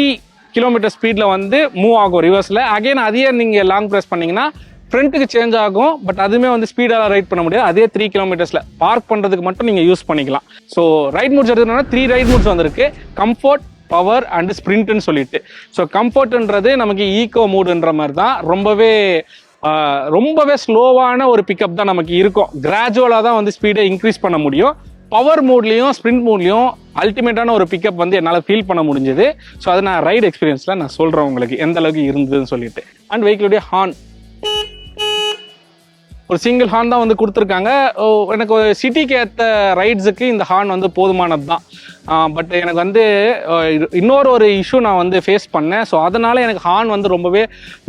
கிலோமீட்டர் ஸ்பீடில் வந்து மூவ் ஆகும் ரிவர்ஸில். அகைன் அதையே நீங்கள் லாங் ப்ரெஸ் பண்ணிங்கன்னா ஃப்ரண்ட்டுக்கு சேஞ்ச் ஆகும். பட் அதுவுமே வந்து ஸ்பீடாக ரைட் பண்ண முடியாது. அதே 3 கிலோமீட்டர்ஸில் பார்க் பண்ணுறதுக்கு மட்டும் நீங்கள் யூஸ் பண்ணிக்கலாம். ஸோ ரைட் மூட்ஸ் எடுத்துனா 3 ரைட் மூட்ஸ் வந்திருக்கு. கம்ஃபர்ட், பவர் அண்ட் ஸ்ப்ரிண்ட்னு சொல்லிட்டு. ஸோ கம்ஃபர்ட்ன்றது நமக்கு ஈகோ மூடுன்ற மாதிரி தான். ரொம்பவே ஸ்லோவான ஒரு பிக்கப் தான் நமக்கு இருக்கும். கிராஜுவலாக தான் வந்து ஸ்பீடை இன்க்ரீஸ் பண்ண முடியும். பவர் மோட்லேயும் ஸ்ப்ரிண்ட் மோட்லேயும் அல்டிமேட்டான ஒரு பிக்கப் வந்து என்னால் ஃபீல் பண்ண முடிஞ்சது. ஸோ அதை நான் ரைடு எக்ஸ்பீரியன்ஸில் நான் சொல்கிறேன் உங்களுக்கு எந்த அளவுக்கு இருந்ததுன்னு சொல்லிட்டு. அண்ட் வெஹிக்கிளுடைய ஹார்ன் ஒரு சிங்கிள் ஹார்ன் தான் வந்து கொடுத்துருக்காங்க. எனக்கு ஒரு சிட்டிக்கு ஏற்ற ரைட்ஸுக்கு இந்த ஹார்ன் வந்து போதுமானது தான். பட் எனக்கு வந்து இன்னொரு இஷ்யூ நான் வந்து ஃபேஸ் பண்ணேன். ஸோ அதனால் எனக்கு ஹார்ன் வந்து ரொம்பவே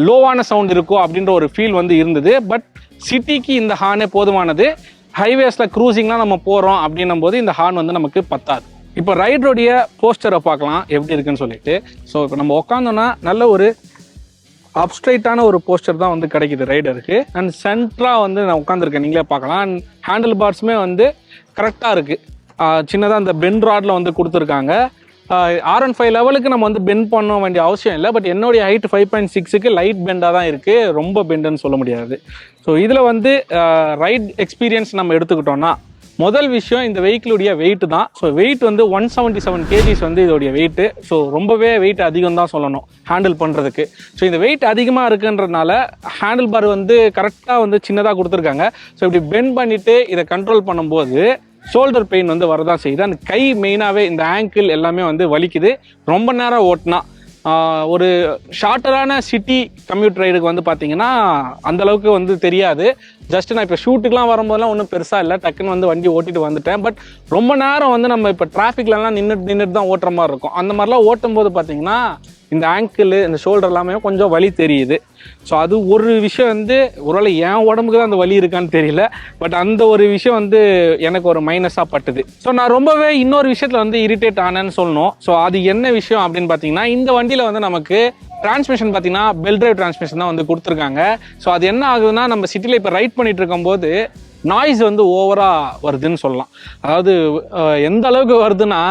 லோவான சவுண்ட் இருக்கும் அப்படின்ற ஒரு ஃபீல் வந்து இருந்தது. பட் சிட்டிக்கு இந்த ஹார்னே போதுமானது. ஹைவேஸில் க்ரூசிங்லாம் நம்ம போகிறோம் அப்படின்னும் போது இந்த ஹார்ன் வந்து நமக்கு பத்தாது. இப்போ ரைடருடைய போஸ்டரை பார்க்கலாம் எப்படி இருக்குன்னு சொல்லிட்டு. ஸோ இப்போ நம்ம உட்காந்தோன்னா நல்ல ஒரு அப்ஸ்ட்ரைட்டான ஒரு போஸ்டர் தான் வந்து கிடைக்குது ரைடருக்கு. அண்ட் சென்டராக வந்து நான் உட்காந்துருக்கேன், நீங்களே பார்க்கலாம். அண்ட் ஹேண்டில் பார்ஸுமே வந்து கரெக்டாக இருக்குது. சின்னதாக அந்த பென் ராடில் வந்து கொடுத்துருக்காங்க. R15 லெவலுக்கு நம்ம வந்து பெண்ட் பண்ண வேண்டிய அவசியம் இல்லை. பட் என்னுடைய ஹைட் 5.6க்கு லைட் பெண்டாக தான் இருக்குது, ரொம்ப பெண்டுன்னு சொல்ல முடியாது. ஸோ இதில் வந்து ரைட் எக்ஸ்பீரியன்ஸ் நம்ம எடுத்துக்கிட்டோம்னா முதல் விஷயம் இந்த வெஹிக்கிளுடைய வெயிட் தான். ஸோ வெயிட் வந்து 177 kgs வந்து இதோடைய வெயிட்டு. ஸோ ரொம்பவே வெயிட் அதிகம் தான் சொல்லணும் ஹேண்டில் பண்ணுறதுக்கு. ஸோ இந்த வெயிட் அதிகமாக இருக்குன்றதுனால ஹேண்டில் பார் வந்து கரெக்டாக வந்து சின்னதாக கொடுத்துருக்காங்க. ஸோ இப்படி பெண்ட் பண்ணிவிட்டு இதை கண்ட்ரோல் பண்ணும்போது ஷோல்டர் பெயின் வந்து வரதான் செய்யுது. அந்த கை மெயினாகவே இந்த ஆங்கிள் எல்லாமே வந்து வலிக்குது ரொம்ப நேரம் ஓட்டினா. ஒரு ஷார்ட்டரான சிட்டி கம்யூட் ரைடுக்கு வந்து பார்த்தீங்கன்னா அந்தளவுக்கு வந்து தெரியாது. ஜஸ்ட் நான் இப்போ ஷூட்டுக்கெலாம் வரும்போதெல்லாம் ஒன்றும் பெருசாக இல்லை, டக்குன்னு வந்து வண்டி ஓட்டிட்டு வந்துட்டேன். பட் ரொம்ப நேரம் வந்து நம்ம இப்போ டிராஃபிக்லலாம் நின்றுட்டு தான் ஓட்டுற மாதிரி இருக்கும். அந்த மாதிரிலாம் ஓட்டும் போது பார்த்தீங்கன்னா இந்த ஆங்கிள் இந்த ஷோல்டர் எல்லாமே கொஞ்சம் வலி தெரியுது. ஸோ அது ஒரு விஷயம் வந்து ஒருவேளை என் உடம்புக்கு தான் அந்த வலி இருக்கான்னு தெரியல. பட் அந்த ஒரு விஷயம் வந்து எனக்கு ஒரு மைனஸாக பட்டுது. ஸோ நான் ரொம்பவே இன்னொரு விஷயத்தில் வந்து இரிட்டேட் ஆனேன்னு சொல்லணும். ஸோ அது என்ன விஷயம் அப்படின்னு பார்த்தீங்கன்னா இந்த வண்டியில் வந்து நமக்கு டிரான்ஸ்மிஷன் பார்த்தீங்கன்னா பெல் டிரைவ் டிரான்ஸ்மிஷன் தான் வந்து கொடுத்துருக்காங்க. ஸோ அது என்ன ஆகுதுன்னா நம்ம சிட்டியில் இப்போ ரைட் பண்ணிட்டு இருக்கும்போது நாய்ஸ் வந்து ஓவராக வருதுன்னு சொல்லலாம். அதாவது எந்த அளவுக்கு வருதுன்னா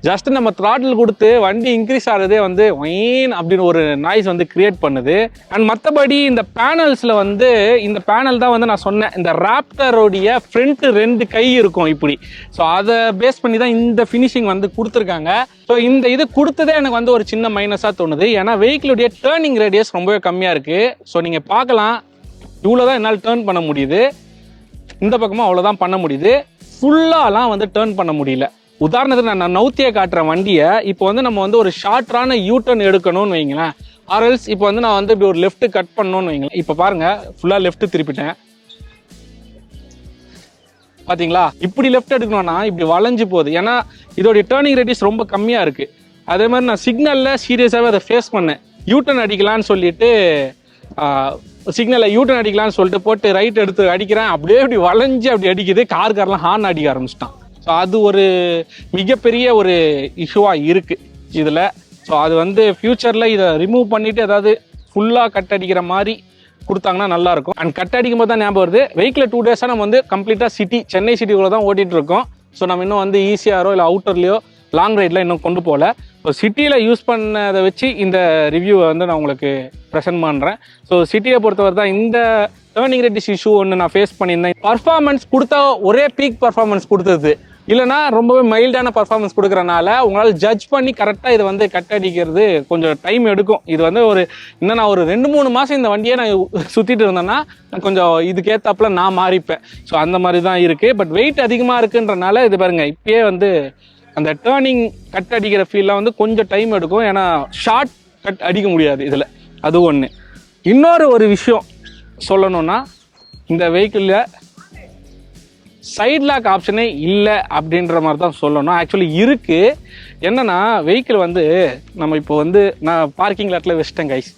ஜஸ்ட் நம்ம த்ராட்டில் கொடுத்து வண்டி இன்க்ரீஸ் ஆகிறதே வந்து ஒயின் அப்படின்னு ஒரு நாய்ஸ் வந்து கிரியேட் பண்ணுது. அண்ட் மற்றபடி இந்த பேனல்ஸில் வந்து இந்த பேனல் தான் வந்து நான் சொன்னேன் இந்த ராப்டரோடைய ஃப்ரண்ட் 2 கை இருக்கும் இப்படி. ஸோ அதை பேஸ் பண்ணி தான் இந்த ஃபினிஷிங் வந்து கொடுத்துருக்காங்க. ஸோ இந்த இது கொடுத்ததே எனக்கு வந்து ஒரு சின்ன மைனஸாக தோணுது. ஏன்னா வெஹிக்கிளுடைய டேர்னிங் ரேடியஸ் ரொம்பவே கம்மியாக இருக்குது. ஸோ நீங்கள் பார்க்கலாம் இவ்வளோ தான் என்னால் டேர்ன் பண்ண முடியுது, இந்த பக்கமும் அவ்வளோதான் பண்ண முடியுது, ஃபுல்லாலாம் வந்து டேர்ன் பண்ண முடியல. உதாரணத்துக்கு நான் நவுத்தியை காட்டுற வண்டியை இப்போ வந்து நம்ம வந்து ஒரு ஷார்ட்டான யூட்டர்ன் எடுக்கணும்னு வைங்களேன். ஆர்எல்ஸ் இப்போ வந்து நான் வந்து இப்படி ஒரு லெஃப்ட் கட் பண்ணணும்னு வைங்களேன். இப்போ பாருங்கள் ஃபுல்லாக லெஃப்ட் திருப்பிட்டேன், பார்த்தீங்களா? இப்படி லெஃப்ட் எடுக்கணும்னா இப்படி வளைஞ்சு போகுது. ஏன்னா இதோடைய டேர்னிங் ரேடியஸ் ரொம்ப கம்மியாக இருக்குது. அதே மாதிரி நான் சிக்னலில் சீரியஸாகவே அதை ஃபேஸ் பண்ணேன். யூட்டன் அடிக்கலான்னு சொல்லிட்டு சிக்னலில் யூட்டன் அடிக்கலான்னு சொல்லிட்டு போட்டு ரைட் எடுத்து அடிக்கிறேன். அப்படியே இப்படி வளைஞ்சு அப்படி அடிக்குது. கார்காரெலாம் ஹார்ன் அடிக்க ஆரம்பிச்சிட்டான். ஸோ அது ஒரு மிகப்பெரிய ஒரு இஷ்யூவாக இருக்குது இதில். ஸோ அது வந்து ஃப்யூச்சரில் இதை ரிமூவ் பண்ணிவிட்டு ஏதாவது ஃபுல்லாக கட் அடிக்கிற மாதிரி கொடுத்தாங்கன்னா நல்லாயிருக்கும். அண்ட் கட் அடிக்கும் போது தான் ஞாபகம் வருது, வெஹிக்கில் 2 டேஸாக நம்ம வந்து கம்ப்ளீட்டாக சென்னை சிட்டிக்குள்ளே தான் ஓட்டிகிட்டு இருக்கோம். ஸோ நம்ம இன்னும் வந்து ஈஸியாரோ இல்லை அவுட்டர்லையோ லாங் ரைடில் இன்னும் கொண்டு போகல. ஸோ சிட்டியில் யூஸ் பண்ணதை வச்சு இந்த ரிவ்யூவை வந்து நான் உங்களுக்கு ப்ரெசென்ட் பண்ணுறேன். ஸோ சிட்டியை பொறுத்தவரை தான் இந்த டேர்னிங் ரேடியஸ் இஷ்யூ ஒன்று நான் ஃபேஸ் பண்ணியிருந்தேன். பர்ஃபார்மன்ஸ் கொடுத்தா ஒரே பீக் பர்ஃபார்மன்ஸ் கொடுத்தது இல்லைனா ரொம்பவே மைல்டான பர்ஃபார்மன்ஸ் கொடுக்குறனால உங்களால் ஜட்ஜ் பண்ணி கரெக்டாக இதை வந்து கட் அடிக்கிறது கொஞ்சம் டைம் எடுக்கும். இது வந்து இன்னும் நான் ஒரு 2-3 மாதம் இந்த வண்டியை நான் சுற்றிட்டு இருந்தேன்னா கொஞ்சம் இதுக்கேற்றாப்புல நான் மாறிப்பேன். ஸோ அந்த மாதிரி தான் இருக்குது. பட் வெயிட் அதிகமாக இருக்குன்றனால இது பாருங்கள், இப்பயே வந்து அந்த டேர்னிங் கட் அடிக்கிற ஃபீல்லாம் வந்து கொஞ்சம் டைம் எடுக்கும். ஏன்னா ஷார்ட் கட் அடிக்க முடியாது இதில். அது ஒன்று. இன்னொரு ஒரு விஷயம் சொல்லணும்னா, இந்த வெஹிக்கிளில் சைட் லாக் ஆப்ஷனே இல்லை அப்படின்ற மாதிரி தான் சொல்லணும். ஆக்சுவலி இருக்குது. என்னன்னா வெஹிக்கிள் வந்து நம்ம இப்போ வந்து நான் பார்க்கிங் லாட்டில் வச்சிட்டேன் கைஸ்,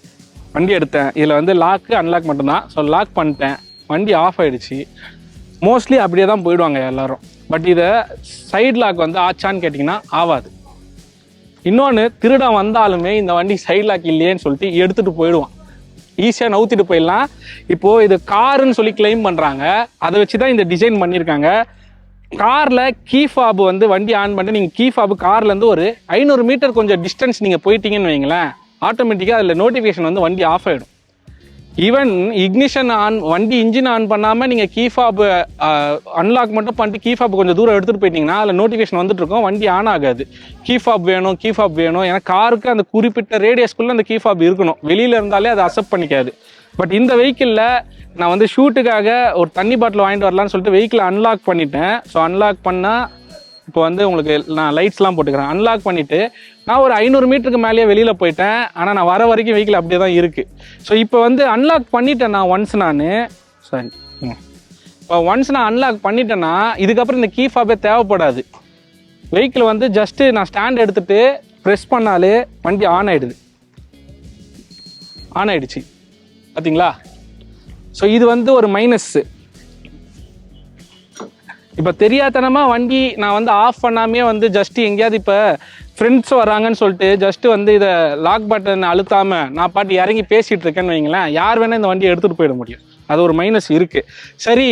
வண்டி எடுத்தேன். இதில் வந்து லாக்கு அன்லாக் மட்டும்தான். ஸோ லாக் பண்ணிட்டேன், வண்டி ஆஃப் ஆகிடுச்சு. மோஸ்ட்லி அப்படியே தான் போயிடுவாங்க எல்லோரும். பட் இதை சைட் லாக் வந்து ஆச்சான்னு கேட்டிங்கன்னா ஆகாது. இன்னொன்று, திருடன் வந்தாலுமே இந்த வண்டி சைட் லாக் இல்லையேன்னு சொல்லிட்டு எடுத்துகிட்டு போயிடுவான். ஈஸியாக நவுத்திட்டு போயிடலாம். இப்போது இது காருன்னு சொல்லி கிளைம் பண்ணுறாங்க. அதை வச்சு தான் இந்த டிசைன் பண்ணியிருக்காங்க. காரில் கீ ஃபாப் வந்து வண்டி ஆன் பண்ணிட்டு நீங்கள் கீ ஃபாப் கார்லேருந்து ஒரு 500 மீட்டர் கொஞ்சம் டிஸ்டன்ஸ் நீங்கள் போயிட்டீங்கன்னு வைங்களேன், ஆட்டோமேட்டிக்காக அதில் நோட்டிஃபிகேஷன் வந்து வண்டி ஆஃப் ஆகிடும். ஈவன் இக்னிஷன் ஆன் வண்டி இன்ஜின் ஆன் பண்ணாமல் நீங்கள் கீ ஃபாப் அன்லாக் மட்டும் பண்ணிட்டு கீ ஃபாப் கொஞ்சம் தூரம் எடுத்துகிட்டு போயிட்டீங்கன்னா அதில் நோட்டிஃபிகேஷன் வந்துட்டு இருக்கும், வண்டி ஆன் ஆகாது. கீ ஃபாப் வேணும். ஏன்னா காருக்கு அந்த குறிப்பிட்ட ரேடியஸ்குள்ளே அந்த கீ ஃபாப் இருக்கணும். வெளியில் இருந்தாலே அதை அக்செப்ட் பண்ணிக்காது. பட் இந்த வெஹிக்கிளில் நான் வந்து ஷூட்டுக்காக ஒரு தண்ணி பாட்டில் வாங்கிட்டு வரலான்னு சொல்லிட்டு வெஹிக்கிளை அன்லாக் பண்ணிட்டேன். ஸோ அன்லாக் பண்ணால் இப்போ வந்து உங்களுக்கு நான் லைட்ஸ்லாம் போட்டுக்கிறேன். அன்லாக் பண்ணிவிட்டு நான் ஒரு 500 மீட்டருக்கு மேலேயே வெளியில் போயிட்டேன். ஆனால் நான் வர வரைக்கும் வெஹிக்கிள் அப்படியே தான் இருக்குது. ஸோ இப்போ வந்து அன்லாக் பண்ணிட்டேன் நான் ஒன்ஸ் நான் அன்லாக் பண்ணிட்டேன்னா இதுக்கப்புறம் இந்த கீ ஃபாபே தேவைப்படாது. வெஹிக்கிள் வந்து ஜஸ்ட்டு நான் ஸ்டாண்ட் எடுத்துகிட்டு ப்ரெஸ் பண்ணாலே வண்டி ஆன் ஆகிடுச்சு. பார்த்தீங்களா? ஸோ இது வந்து ஒரு மைனஸ்ஸு. இப்போ தெரியாதனமாக வண்டி நான் வந்து ஆஃப் பண்ணாமே வந்து ஜஸ்ட்டு எங்கேயாவது இப்போ ஃப்ரெண்ட்ஸ் வராங்கன்னு சொல்லிட்டு ஜஸ்ட்டு வந்து இதை லாக் பட்டன் அழுத்தாமல் நான் பாட்டு இறங்கி பேசிகிட்டு இருக்கேன்னு வைங்களேன், யார் வேணால் இந்த வண்டியை எடுத்துகிட்டு போயிட முடியும். அது ஒரு மைனஸ் இருக்குது. சரி,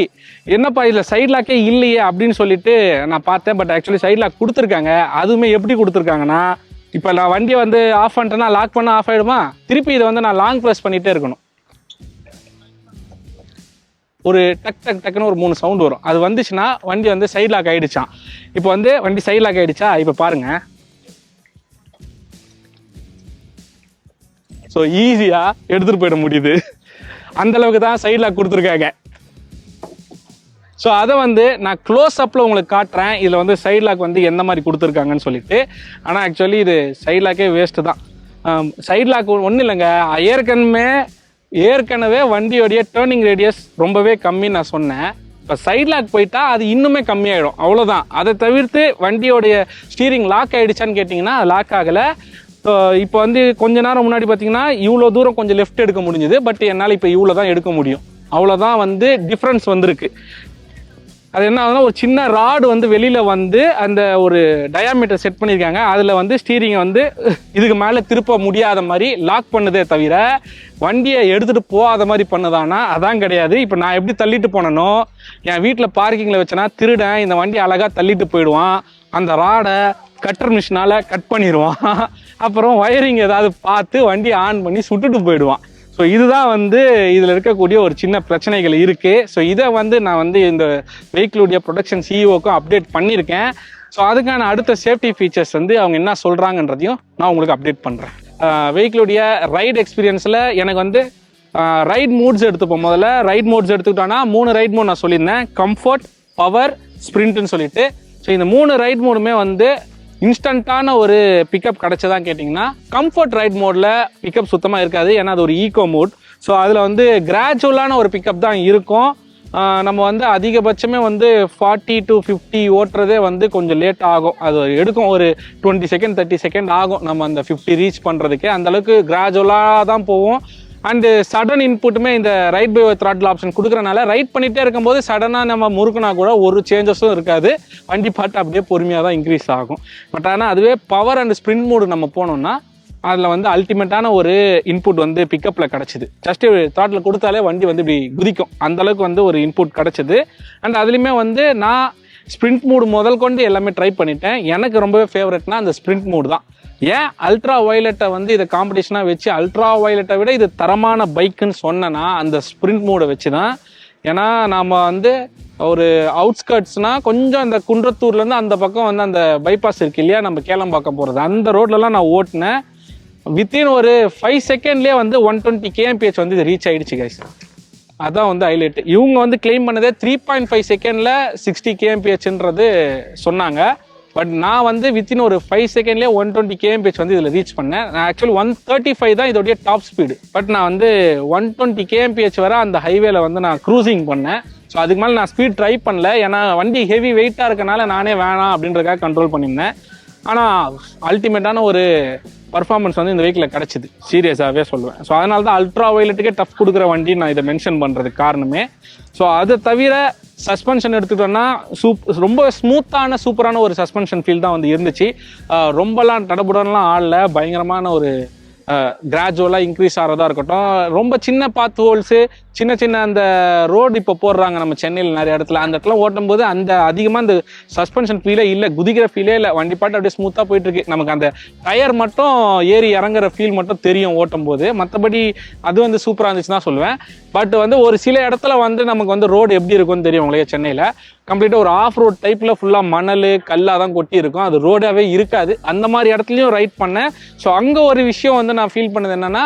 என்னப்பா இதில் சைட் லாக்கே இல்லையே அப்படின்னு சொல்லிட்டு நான் பார்த்தேன். பட் ஆக்சுவலி சைட் லாக் கொடுத்துருக்காங்க. அதுவுமே எப்படி கொடுத்துருக்காங்கன்னா, இப்போ நான் வண்டியை வந்து ஆஃப் பண்ணிட்டேன்னா லாக் பண்ணால் ஆஃப் ஆகிடுமா, திருப்பி இதை வந்து நான் லாங் ப்ரெஸ் பண்ணிகிட்டே இருக்கணும். ஒரு டக்குன்னு ஒரு 3 சவுண்ட் வரும். அது வந்துச்சுன்னா வண்டி வந்து சைட் லாக் ஆகிடுச்சான். இப்போ வந்து வண்டி சைட் லாக் ஆகிடுச்சா, இப்போ பாருங்கள். ஸோ ஈஸியாக எடுத்துகிட்டு போயிட முடியுது. அந்தளவுக்கு தான் சைட் லாக் கொடுத்துருக்காங்க. ஸோ அதை வந்து நான் க்ளோஸ் அப்பில் உங்களுக்கு காட்டுறேன். இதில் வந்து சைட் லாக் வந்து எந்த மாதிரி கொடுத்துருக்காங்கன்னு சொல்லிட்டு. ஆனால் ஆக்சுவலி இது சைட் லாக்கே வேஸ்ட்டு தான். சைட் லாக் ஒன்றும் இல்லைங்க, ஏற்கனவே வண்டியோடைய டேர்னிங் ரேடியஸ் ரொம்பவே கம்மின்னு நான் சொன்னேன். இப்போ சைட் லாக் போயிட்டா அது இன்னுமே கம்மியாயிடும், அவ்வளோதான். அதை தவிர்த்து வண்டியோடைய ஸ்டீரிங் லாக் ஆகிடுச்சான்னு கேட்டிங்கன்னா லாக் ஆகலை. இப்போ வந்து கொஞ்ச நேரம் முன்னாடி பார்த்தீங்கன்னா இவ்வளோ தூரம் கொஞ்சம் லெஃப்ட் எடுக்க முடிஞ்சுது. பட் என்னால் இப்போ இவ்வளோ தான் எடுக்க முடியும். அவ்வளோதான் வந்து டிஃப்ரென்ஸ் வந்திருக்கு. அது என்ன ஆகுதுன்னா, ஒரு சின்ன ராடு வந்து வெளியில் வந்து அந்த ஒரு டயாமீட்டர் செட் பண்ணியிருக்காங்க. அதில் வந்து ஸ்டீரிங்கை வந்து இதுக்கு மேலே திருப்ப முடியாத மாதிரி லாக் பண்ணுதே தவிர வண்டியை எடுத்துகிட்டு போகாத மாதிரி பண்ணுதானா அதான் கிடையாது. இப்போ நான் எப்படி தள்ளிட்டு போனனோ, என் வீட்டில் பார்க்கிங்கில் வச்சேன்னா திருடன் இந்த வண்டி அழகாக தள்ளிட்டு போயிடுவான். அந்த ராடை கட்டர் மிஷினால் கட் பண்ணிடுவான். அப்புறம் ஒயரிங் ஏதாவது பார்த்து வண்டியை ஆன் பண்ணி சுட்டுட்டு போயிடுவான். ஸோ இதுதான் வந்து இதில் இருக்கக்கூடிய ஒரு சின்ன பிரச்சனைகள் இருக்குது. ஸோ இதை வந்து நான் வந்து இந்த வெஹிக்கிளுடைய ப்ரொடக்ஷன் சிஇஓக்கும் அப்டேட் பண்ணியிருக்கேன். ஸோ அதுக்கான அடுத்த சேஃப்டி ஃபீச்சர்ஸ் வந்து அவங்க என்ன சொல்கிறாங்கன்றதையும் நான் உங்களுக்கு அப்டேட் பண்ணுறேன். வெஹிக்கிளுடைய ரைடு எக்ஸ்பீரியன்ஸில் எனக்கு வந்து ரைட் மோட்ஸ் எடுத்துப்போம். முதல்ல ரைட் மோட்ஸ் எடுத்துக்கிட்டோன்னா 3 ரைட் மோட் நான் சொல்லியிருந்தேன், கம்ஃபர்ட், பவர், ஸ்ப்ரிண்ட்னு சொல்லிட்டு. ஸோ இந்த 3 ரைட் மோடுமே வந்து இன்ஸ்டண்ட்டான ஒரு பிக்கப் கிடச்சதான் கேட்டிங்கன்னா, கம்ஃபர்ட் ரைட் மோடில் பிக்கப் சுத்தமாக இருக்காது. ஏன்னா அது ஒரு ஈகோ மோட். ஸோ அதில் வந்து கிராஜுவலான ஒரு பிக்கப் தான் இருக்கும். நம்ம வந்து அதிகபட்சமே வந்து 40 to 50 ஓட்டுறதே வந்து கொஞ்சம் லேட் ஆகும். அது எடுக்கும் ஒரு 20 செகண்ட் 30 செகண்ட் ஆகும் நம்ம அந்த 50 ரீச் பண்ணுறதுக்கு. அந்தளவுக்கு கிராஜுவலாக தான் போவோம். அண்டு சடன் இன்புட்டுமே இந்த ரைட் பை த்ராட்டில் ஆப்ஷன் கொடுக்குறனால ரைட் பண்ணிகிட்டே இருக்கும்போது சடனாக நம்ம முறுக்குனா கூட ஒரு சேஞ்சஸும் இருக்காது. வண்டி பாட்டு அப்படியே பொறுமையாக தான் இன்க்ரீஸ் ஆகும். பட் ஆனால் அதுவே பவர் அண்ட் ஸ்ப்ரிண்ட் மோடு நம்ம போனோம்னா அதில் வந்து அல்டிமேட்டான ஒரு இன்புட் வந்து பிக்கப்பில் கிடச்சிது. ஜஸ்ட்டு த்ராட்டில் கொடுத்தாலே வண்டி வந்து இப்படி குதிக்கும், அந்தளவுக்கு வந்து ஒரு இன்புட் கிடச்சிது. அண்ட் அதுலேயுமே வந்து நான் ஸ்ப்ரிண்ட் மூடு முதல் கொண்டு எல்லாமே ட்ரை பண்ணிட்டேன். எனக்கு ரொம்பவே ஃபேவரட்னா அந்த ஸ்ப்ரிண்ட் மூடு தான். ஏன் அல்ட்ரா வயலட்டை வந்து இதை காம்படிஷனாக வச்சு அல்ட்ரா வயலட்டை விட இது தரமான பைக்குன்னு சொன்னேன்னா அந்த ஸ்ப்ரிண்ட் மூடை வச்சு தான். ஏன்னா நாம் வந்து ஒரு அவுட்ஸ்கர்ட்ஸ்னால் கொஞ்சம் இந்த குன்றத்தூர்லேருந்து அந்த பக்கம் வந்து அந்த பைபாஸ் இருக்கு இல்லையா, நம்ம கேளம்பாக்கம் போகிறது, அந்த ரோட்லலாம் நான் ஓட்டினேன். வித்தின் ஒரு 5 செகண்ட்லேயே வந்து 120 kmph வந்து இது ரீச் ஆகிடுச்சு கைஸ். அதான் வந்து ஹைலைட். இவங்க வந்து கிளைம் பண்ணதே 3.5 செகண்டில் 60 kmph சொன்னாங்க. பட் நான் வந்து வித்தின் ஒரு 5 செகண்ட்லேயே 120 kmph வந்து இதில் ரீச் பண்ணேன். நான் ஆக்சுவலி 135 தான் இதோடைய டாப் ஸ்பீடு. பட் நான் வந்து 120 kmph வர அந்த ஹைவேல வந்து நான் க்ரூசிங் பண்ணேன். ஸோ அதுக்கு மேலே நான் ஸ்பீட் ட்ரை பண்ணல. ஏன்னா வண்டி ஹெவி வெயிட்டாக இருக்கனால நானே வேணாம் அப்படின்றதுக்காக கண்ட்ரோல் பண்ணியிருந்தேன். ஆனால் அல்டிமேட்டான ஒரு பர்ஃபார்மன்ஸ் வந்து இந்த வெஹிக்கில் கிடச்சிது, சீரியஸாகவே சொல்லுவேன். ஸோ அதனால தான் அல்ட்ரா வயலட்டுக்கே டஃப் கொடுக்குற வண்டி நான் இதை மென்ஷன் பண்ணுறதுக்கு காரணமே. ஸோ அதை தவிர சஸ்பென்ஷன் எடுத்துக்கிட்டோன்னா ரொம்ப ஸ்மூத்தான சூப்பரான ஒரு சஸ்பென்ஷன் ஃபீல் தான் வந்து இருந்துச்சு. ரொம்பலாம் தடபுடன்லாம் ஆடல, பயங்கரமான ஒரு கிராஜுவலாக இன்க்ரீஸ் ஆகிறதா இருக்கட்டும். ரொம்ப சின்ன பாத் ஹோல்ஸு, சின்ன சின்ன அந்த ரோடு இப்போ போடுறாங்க நம்ம சென்னையில் நிறைய இடத்துல, அந்த இடத்துல ஓட்டும் போது அந்த அதிகமாக அந்த சஸ்பென்ஷன் ஃபீலே இல்லை, குதிக்கிற ஃபீலே இல்லை. வண்டி பாட்டு அப்படியே ஸ்மூத்தாக போயிட்டுருக்கு. நமக்கு அந்த டயர் மட்டும் ஏறி இறங்குற ஃபீல் மட்டும் தெரியும் ஓட்டும் போது. மற்றபடி அது வந்து சூப்பராக இருந்துச்சு தான் சொல்லுவேன். பட் வந்து ஒரு சில இடத்துல வந்து நமக்கு வந்து ரோடு எப்படி இருக்கும்னு தெரியும் உங்களுக்கு. சென்னையில் கம்ப்ளீட்டாக ஒரு ஆஃப் ரோட் டைப்பில் ஃபுல்லாக மணல் கல்லாக தான் கொட்டி இருக்கும், அது ரோடாகவே இருக்காது. அந்த மாதிரி இடத்துலையும் ரைட் பண்ணேன். ஸோ அங்கே ஒரு விஷயம் வந்து நான் ஃபீல் பண்ணது என்னென்னா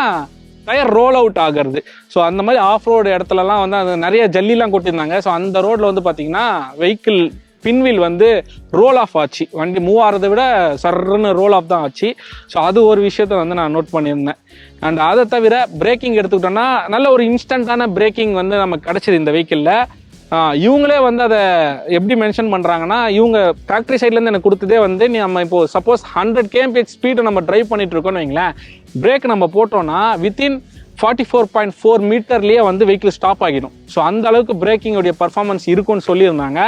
டயர் ரோல் அவுட் ஆகிறது. ஸோ அந்த மாதிரி ஆஃப் ரோடு இடத்துலலாம் வந்து அது நிறைய ஜல்லிலாம் கொட்டியிருந்தாங்க. ஸோ அந்த ரோட்டில் வந்து பார்த்தீங்கன்னா வெஹிக்கிள் பின்வீல் வந்து ரோல் ஆஃப் ஆச்சு. வண்டி மூவ் ஆகிறத விட சர்ன்னு ரோல் ஆஃப் தான் ஆச்சு. ஸோ அது ஒரு விஷயத்த வந்து நான் நோட் பண்ணியிருந்தேன். அண்ட் அதை தவிர பிரேக்கிங் எடுத்துக்கிட்டோன்னா நல்ல ஒரு இன்ஸ்டண்ட்டான பிரேக்கிங் வந்து நமக்கு கிடச்சிது இந்த வெஹிக்கிளில். இவங்களே வந்து அதை எப்படி மென்ஷன் பண்ணுறாங்கன்னா, இவங்க ஃபேக்ட்ரி சைட்லேருந்து எனக்கு கொடுத்ததே வந்து நம்ம இப்போது சப்போஸ் 100 kmph ஸ்பீடு நம்ம ட்ரைவ் பண்ணிட்டு இருக்கோம்னு வைங்களேன், பிரேக் நம்ம போட்டோம்னா வித்தின் 44.4 மீட்டர்லேயே வந்து வெஹிக்கிள் ஸ்டாப் ஆகிடும். ஸோ அந்த அளவுக்கு பிரேக்கிங்கோடைய பர்ஃபார்மன்ஸ் இருக்குன்னு சொல்லியிருந்தாங்க.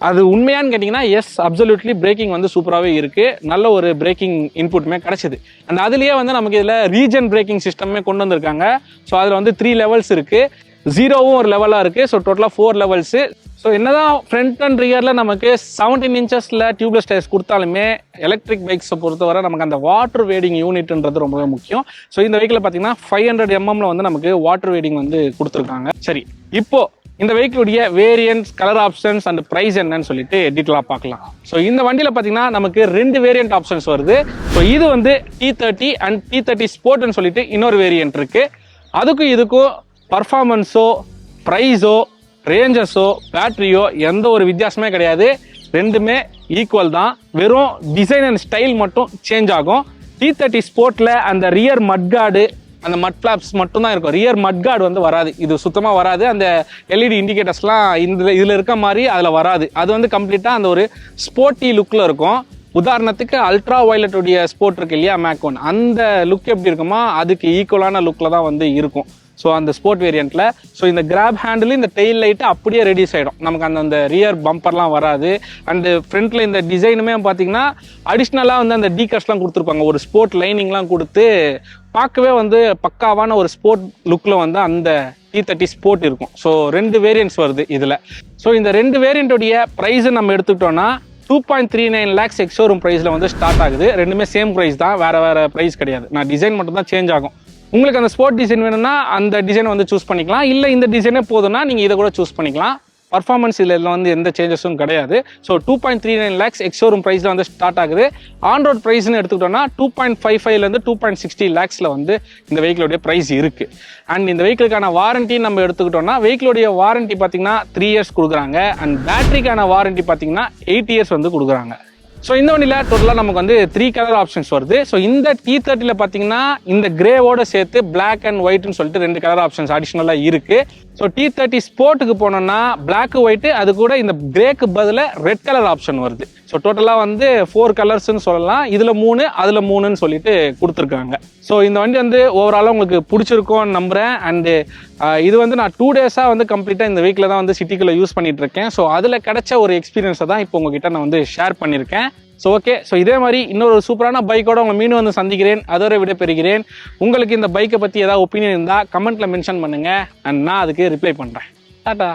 அது உண்மையான்னு கேட்டிங்கன்னா எஸ், அப்சல்யூட்லி பிரேக்கிங் வந்து சூப்பராகவே இருக்குது. நல்ல ஒரு பிரேக்கிங் இன்புட்டுமே கிடச்சிது. அண்ட் அதுலேயே வந்து நமக்கு இதில் ரீஜன் பிரேக்கிங் சிஸ்டமே கொண்டு வந்திருக்காங்க. ஸோ அதில் வந்து 3 லெவல்ஸ் இருக்குது, 0வும் ஒரு லெவலாக இருக்குது. ஸோ டோட்டலாக 4 லெவல்ஸு. ஸோ என்னதான் ஃப்ரண்ட் அண்ட் ரியரில் நமக்கு 17 இன்ச்சஸில் டியூப்லெஸ் டயர்ஸ் கொடுத்தாலுமே எலக்ட்ரிக் பைக்ஸை பொறுத்தவரை நமக்கு அந்த வாட்டர் வேடிங் யூனிட்ன்றது ரொம்பவே முக்கியம். ஸோ இந்த வெஹிக்கிளில் பார்த்தீங்கன்னா 500 mm வந்து நமக்கு வாட்டர் வேடிங் வந்து கொடுத்துருக்காங்க. சரி, இப்போது இந்த வெஹிக்கிளுடைய variants, colour options and price என்னன்னு சொல்லிட்டு டீட்டெயிலாக பார்க்கலாம். ஸோ இந்த வண்டியில் பார்த்தீங்கன்னா நமக்கு 2 வேரியன்ட் ஆப்ஷன்ஸ் வருது. ஸோ இது வந்து T30 அண்ட் T30 ஸ்போர்ட்னு சொல்லிட்டு இன்னொரு வேரியன்ட் இருக்குது. அதுக்கும் இதுக்கும் பர்ஃபார்மன்ஸோ, ப்ரைஸோ, ரேஞ்சஸோ, பேட்டரியோ எந்த ஒரு வித்தியாசமே கிடையாது. ரெண்டுமே ஈக்குவல் தான். வெறும் டிசைன் அண்ட் ஸ்டைல் மட்டும் சேஞ்ச் ஆகும். T30 ஸ்போர்ட்டில் அந்த ரியர் மட்கார்டு, அந்த மட் ஃப்ளாப்ஸ் மட்டும் தான் இருக்கும். ரியர் மட்கார்டு வந்து வராது, இது சுத்தமாக வராது. அந்த LED இண்டிகேட்டர்ஸ்லாம் இதில் இருக்க மாதிரி அதில் வராது. அது வந்து கம்ப்ளீட்டாக அந்த ஒரு ஸ்போர்ட்டி லுக்கில் இருக்கும். உதாரணத்துக்கு அல்ட்ரா வயலட்டுடைய ஸ்போர்ட் இருக்கு இல்லையா, மேக்கோன், அந்த லுக் எப்படி இருக்குமா அதுக்கு ஈக்குவலான லுக்கில் தான் வந்து இருக்கும். ஸோ அந்த ஸ்போர்ட் வேரியண்ட்டில் ஸோ இந்த கிராப் ஹேண்டில், இந்த டெயில் லைட்டு அப்படியே ரெடியூஸ் ஆகிடும். நமக்கு அந்த ரியர் பம்பர்லாம் வராது. அண்டு ஃப்ரண்ட்டில் இந்த டிசைனுமே பார்த்தீங்கன்னா அடிஷ்னலாக வந்து அந்த டீகர்ஸ்லாம் கொடுத்துருப்பாங்க, ஒரு ஸ்போர்ட் லைனிங்லாம் கொடுத்து பார்க்கவே வந்து பக்காவான ஒரு ஸ்போர்ட் லுக்கில் வந்து அந்த T30 ஸ்போர்ட் இருக்கும். ஸோ 2 வேரியன்ட்ஸ் வருது இதில். ஸோ இந்த 2 வேரியண்ட்டுடைய ப்ரைஸை நம்ம எடுத்துக்கிட்டோன்னா 2.39 lakhs எக்ஸோரூம் ப்ரைஸில் வந்து ஸ்டார்ட் ஆகுது. ரெண்டுமே சேம் ப்ரைஸ் தான், வேறு ப்ரைஸ் கிடையாது. நான் டிசைன் மட்டும் தான் சேஞ்ச் ஆகும். உங்களுக்கு அந்த ஸ்போர்ட் டிசைன் வேணும்னா அந்த டிசைனை வந்து சூஸ் பண்ணிக்கலாம். இல்லை இந்த டிசைனே போதும்னா நீங்கள் இதை கூட சூஸ் பண்ணிக்கலாம். பர்ஃபார்மன்ஸ் இதில் வந்து எந்த சேஞ்சஸும் கிடையாது. ஸோ 2.39 lakhs எக்ஸோரூம் ப்ரைஸில் வந்து ஸ்டார்ட் ஆகுது. ஆன் ரோட் ப்ரைஸ்னு எடுத்துக்கிட்டோம்னா 2.55 2.60 lakhsல வந்து இந்த வெஹிக்கிளுடைய ப்ரைஸ் இருக்குது. அண்ட் இந்த வெஹிக்கிளுக்கான வாரண்டி நம்ம எடுத்துக்கிட்டோம்னா வெஹிக்கிளுடைய வாரண்டி பார்த்தீங்கன்னா 3 years கொடுக்குறாங்க. அண்ட் பேட்டரிக்கான வாரண்டி பார்த்தீங்கன்னா 8 years வந்து கொடுக்குறாங்க. ஸோ இந்த வண்டியில் டோட்டலாக நமக்கு வந்து 3 கலர் ஆப்ஷன்ஸ் வருது. ஸோ இந்த T30ல பார்த்தீங்கன்னா இந்த கிரேவோட சேர்த்து பிளாக் அண்ட் ஒயிட்னு சொல்லிட்டு 2 கலர் ஆப்ஷன்ஸ் அடிஷ்னலாக இருக்கு. ஸோ T30 ஸ்போர்ட்டுக்கு போனோம்னா பிளாக் ஒயிட்டு, அது கூட இந்த கிரேக்கு பதில் ரெட் கலர் ஆப்ஷன் வருது. ஸோ டோட்டலாக வந்து 4 கலர்ஸ்ன்னு சொல்லலாம். இதில் 3 அதில் 3ன்னு சொல்லிட்டு கொடுத்துருக்காங்க. ஸோ இந்த வண்டி வந்து ஓவராலாக உங்களுக்கு பிடிச்சிருக்கும்னு நம்புகிறேன். அண்டு இது வந்து நான் 2 டேஸாக வந்து கம்ப்ளீட்டாக இந்த வீக்கில் தான் வந்து சிட்டிக்குள்ளே யூஸ் பண்ணிட்டு இருக்கேன். ஸோ அதில் கிடைச்ச ஒரு எக்ஸ்பீரியன்ஸை தான் இப்போ உங்ககிட்ட நான் வந்து ஷேர் பண்ணியிருக்கேன். ஸோ ஓகே, ஸோ இதே மாதிரி இன்னொரு சூப்பரான பைக்கோட உங்களை மீண்டும் வந்து சந்திக்கிறேன். அதோட விட பெறுகிறேன். உங்களுக்கு இந்த பைக்கை பற்றி ஏதாவது ஒப்பீனியன் இருந்தால் கமெண்ட்டில் மென்ஷன் பண்ணுங்கள் அண்ட் நான் அதுக்கு ரிப்ளை பண்ணுறேன். டாடா.